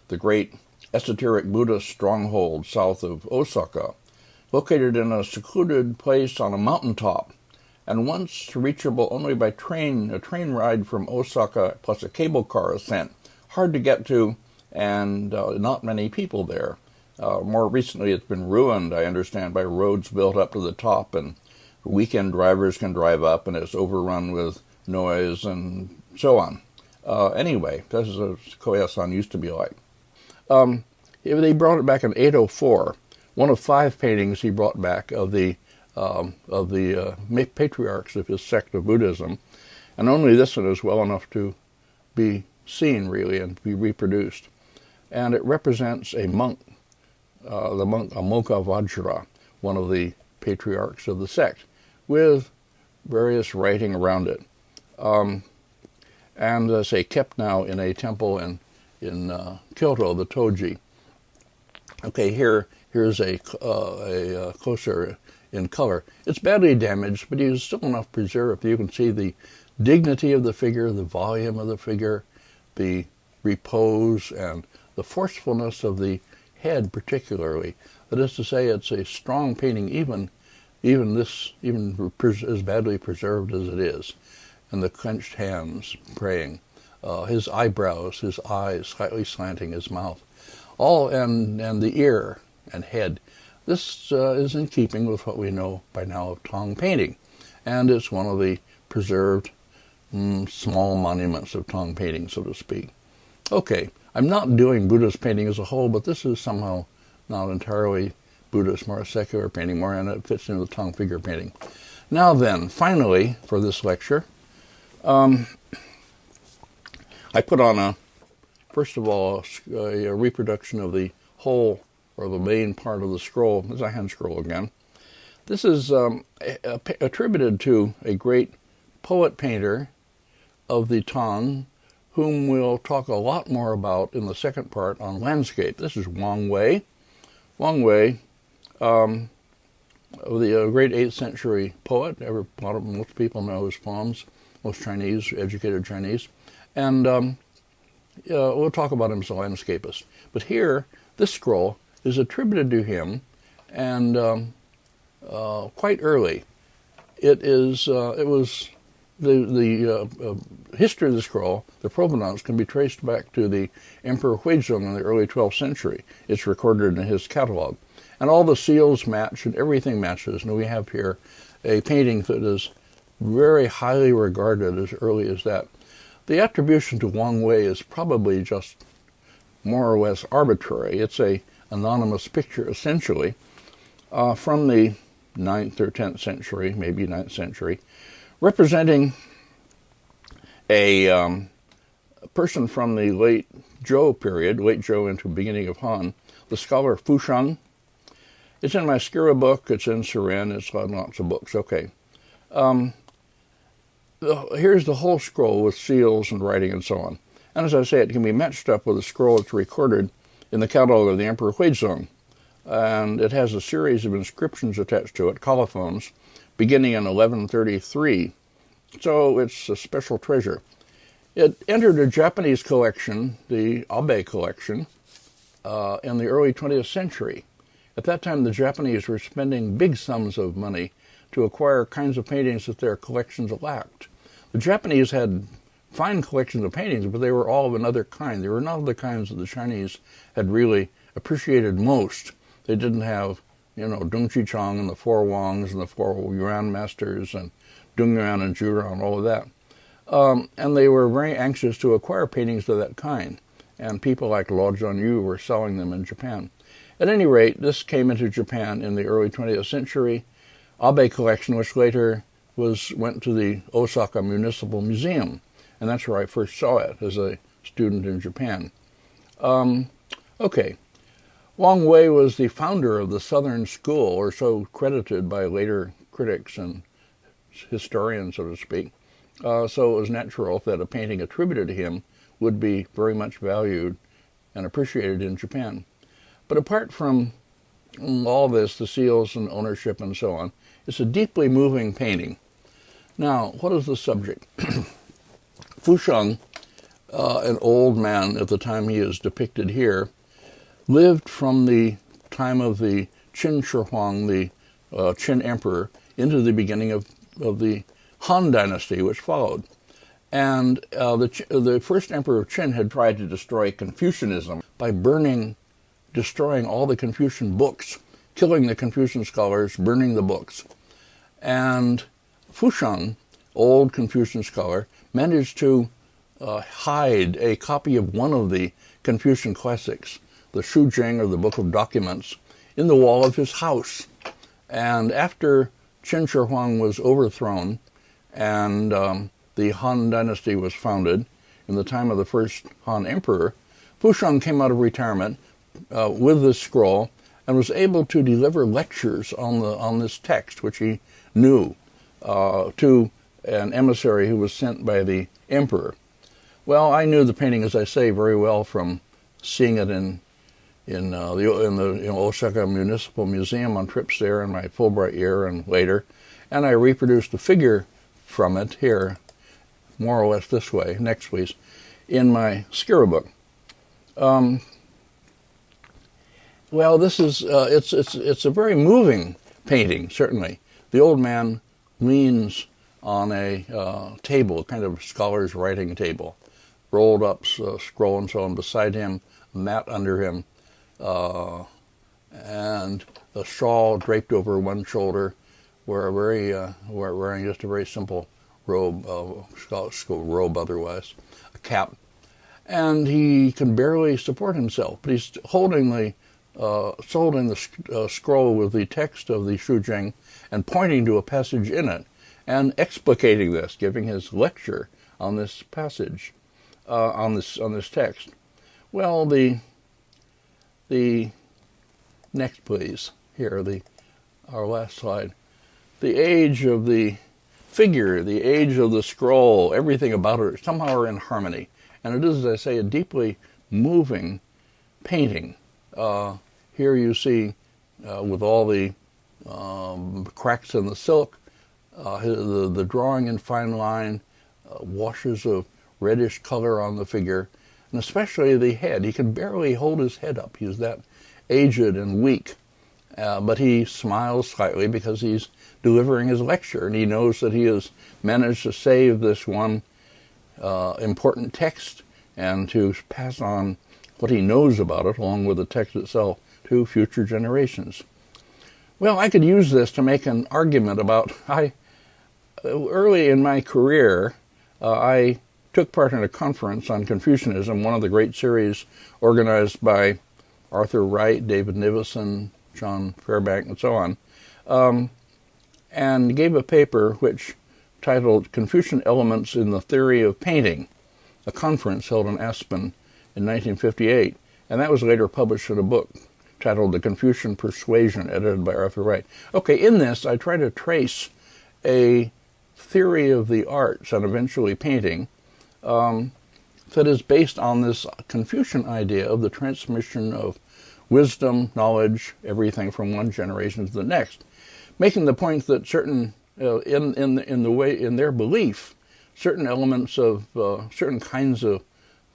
the great Esoteric Buddhist stronghold south of Osaka, located in a secluded place on a mountaintop, and once reachable only by a train ride from Osaka, plus a cable car ascent. Hard to get to, and not many people there. More recently, it's been ruined, I understand, by roads built up to the top, and weekend drivers can drive up, and it's overrun with noise and so on. Anyway, this is what Koyasan used to be like. They brought it back in 804. One of 5 paintings he brought back of the patriarchs of his sect of Buddhism, and only this one is well enough to be seen, really, and be reproduced. And it represents a monk, the monk Amoka Vajra, one of the patriarchs of the sect, with various writing around it. And as I kept now in a temple in Kyoto, the Toji. Okay, here's a closer in color. It's badly damaged, but it's still enough preserved. You can see the dignity of the figure, the volume of the figure, the repose, and the forcefulness of the head particularly. That is to say, it's a strong painting, even as badly preserved as it is, and the clenched hands praying. his eyebrows, his eyes slightly slanting, his mouth, all and the ear and head. This is in keeping with what we know by now of Tang painting, and it's one of the preserved small monuments of Tang painting, so to speak. Okay, I'm not doing Buddhist painting as a whole, but this is somehow not entirely Buddhist, more a secular painting, more, and it fits into the Tang figure painting. Now then, finally, for this lecture, I put on first of all, a reproduction of the whole, or the main part of the scroll. There's a hand scroll again. This is attributed to a great poet-painter of the Tang, whom we'll talk a lot more about in the second part on landscape. This is Wang Wei. Wang Wei, the great 8th century poet. Most people know his poems, most Chinese, educated Chinese. And we'll talk about him as a landscapist. But here, this scroll is attributed to him, and quite early. It was the history of the scroll, the provenance, can be traced back to the Emperor Huizong in the early 12th century. It's recorded in his catalog. And all the seals match and everything matches. And we have here a painting that is very highly regarded as early as that. The attribution to Wang Wei is probably just more or less arbitrary. It's an anonymous picture, essentially, from the 9th or 10th century, maybe 9th century, representing a person from the late Zhou period, late Zhou into beginning of Han, the scholar Fu Sheng. It's in my Skira book, it's in Surin, it's on lots of books. Okay. Here's the whole scroll with seals and writing and so on. And as I say, it can be matched up with a scroll that's recorded in the catalog of the Emperor Huizong. And it has a series of inscriptions attached to it, colophons, beginning in 1133. So it's a special treasure. It entered a Japanese collection, the Abe collection, in the early 20th century. At that time, the Japanese were spending big sums of money to acquire kinds of paintings that their collections lacked. The Japanese had fine collections of paintings, but they were all of another kind. They were not of the kinds that the Chinese had really appreciated most. They didn't have, Dong Chi Chang and the Four Wangs and the Four Yuan Masters and Dung Yuan and Zhu and all of that. And they were very anxious to acquire paintings of that kind. And people like Luo Zhonyu were selling them in Japan. At any rate, this came into Japan in the early 20th century. Abe collection, which later went to the Osaka Municipal Museum. And that's where I first saw it as a student in Japan. Okay. Wang Wei was the founder of the Southern School, or so credited by later critics and historians, so to speak. So it was natural that a painting attributed to him would be very much valued and appreciated in Japan. But apart from all this, the seals and ownership and so on, it's a deeply moving painting. Now, what is the subject? Fu Sheng, an old man at the time he is depicted here, lived from the time of the Qin Shi Huang, the Qin emperor, into the beginning of the Han Dynasty, which followed. And the first emperor of Qin had tried to destroy Confucianism by destroying all the Confucian books, killing the Confucian scholars, burning the books. And Fu Sheng, old Confucian scholar, managed to hide a copy of one of the Confucian classics, the Shu Jing, or the Book of Documents, in the wall of his house. And after Qin Shi Huang was overthrown and the Han Dynasty was founded in the time of the first Han Emperor, Fu Sheng came out of retirement with this scroll and was able to deliver lectures on this text, which he knew, to an emissary who was sent by the emperor. Well, I knew the painting, as I say, very well from seeing it in the Osaka Municipal Museum on trips there in my Fulbright year and later, and I reproduced the figure from it here, more or less this way, next please, in my Skira book. Well, this is it's a very moving painting, certainly. The old man leans on a table, kind of scholar's writing table, rolled up scroll and so on beside him, a mat under him, and a shawl draped over one shoulder, wearing just a very simple robe, robe otherwise, a cap. And he can barely support himself, but he's holding the scroll with the text of the Shujing and pointing to a passage in it and explicating this, giving his lecture on this passage, on this text. Well, the next, please. Here, our last slide. The age of the figure, the age of the scroll, everything about it somehow are in harmony. And it is, as I say, a deeply moving painting. Here you see, with all the cracks in the silk, the drawing in fine line, washes of reddish color on the figure, and especially the head. He can barely hold his head up. He's that aged and weak. But he smiles slightly because he's delivering his lecture, and he knows that he has managed to save this one important text and to pass on what he knows about it, along with the text itself, to future generations. Well, I could use this to make an argument about, early in my career, I took part in a conference on Confucianism, one of the great series organized by Arthur Wright, David Nivison, John Fairbank, and so on, and gave a paper which titled Confucian Elements in the Theory of Painting, a conference held in Aspen in 1958, and that was later published in a book titled The Confucian Persuasion, edited by Arthur Wright. Okay, in this I try to trace a theory of the arts and eventually painting that is based on this Confucian idea of the transmission of wisdom, knowledge, everything from one generation to the next, making the point that certain in their belief, certain elements of certain kinds of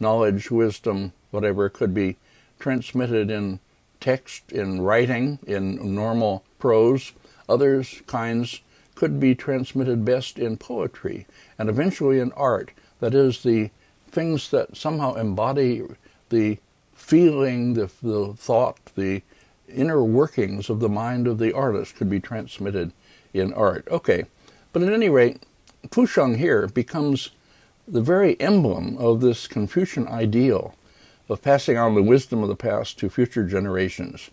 knowledge, wisdom, whatever, could be transmitted in text, in writing, in normal prose. Other kinds could be transmitted best in poetry and eventually in art. That is, the things that somehow embody the feeling, the thought, the inner workings of the mind of the artist could be transmitted in art. Okay, but at any rate, Fusheng here becomes the very emblem of this Confucian ideal of passing on the wisdom of the past to future generations.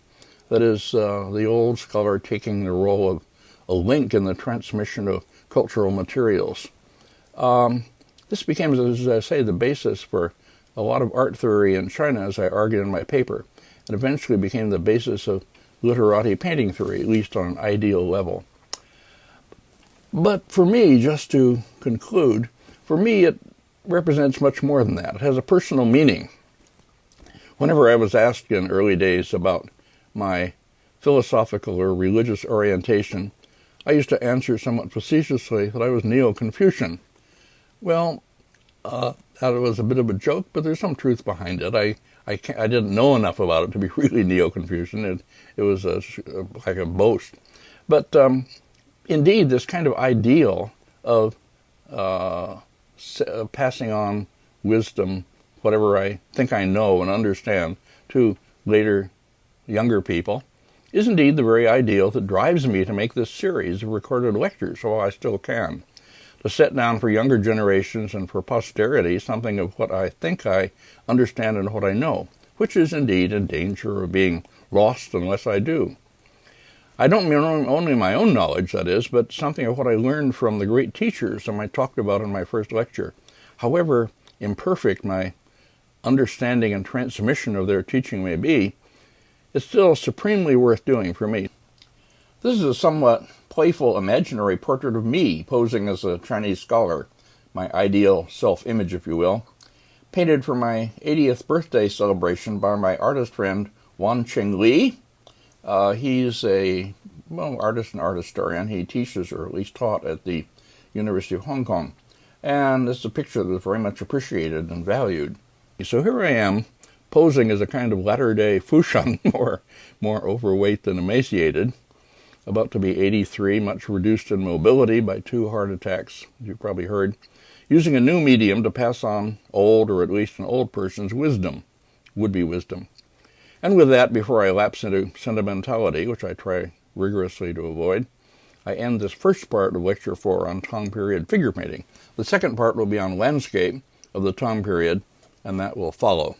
That is, the old scholar taking the role of a link in the transmission of cultural materials. This became, as I say, the basis for a lot of art theory in China, as I argued in my paper, and eventually became the basis of literati painting theory, at least on an ideal level. But for me, just to conclude, for me it represents much more than that. It has a personal meaning. Whenever I was asked in early days about my philosophical or religious orientation, I used to answer somewhat facetiously that I was Neo-Confucian. Well, that was a bit of a joke, but there's some truth behind it. I didn't know enough about it to be really Neo-Confucian. It was like a boast. But indeed, this kind of ideal of passing on wisdom, whatever I think I know and understand, to later younger people, is indeed the very ideal that drives me to make this series of recorded lectures while I still can, to set down for younger generations and for posterity something of what I think I understand and what I know, which is indeed in danger of being lost unless I do. I don't mean only my own knowledge, that is, but something of what I learned from the great teachers whom I talked about in my first lecture. However imperfect my understanding and transmission of their teaching may be, it's still supremely worth doing for me. This is a somewhat playful imaginary portrait of me posing as a Chinese scholar, my ideal self-image, if you will, painted for my 80th birthday celebration by my artist friend Wan Cheng Li. He's a artist and art historian. He teaches, or at least taught, at the University of Hong Kong. And it's a picture that's very much appreciated and valued. So here I am, posing as a kind of latter-day Fusheng, more overweight than emaciated, about to be 83, much reduced in mobility by 2 heart attacks, as you probably heard, using a new medium to pass on old, or at least an old person's wisdom, would-be wisdom. And with that, before I lapse into sentimentality, which I try rigorously to avoid, I end this first part of Lecture 4 on Tang period figure painting. The second part will be on landscape of the Tang period, and that will follow.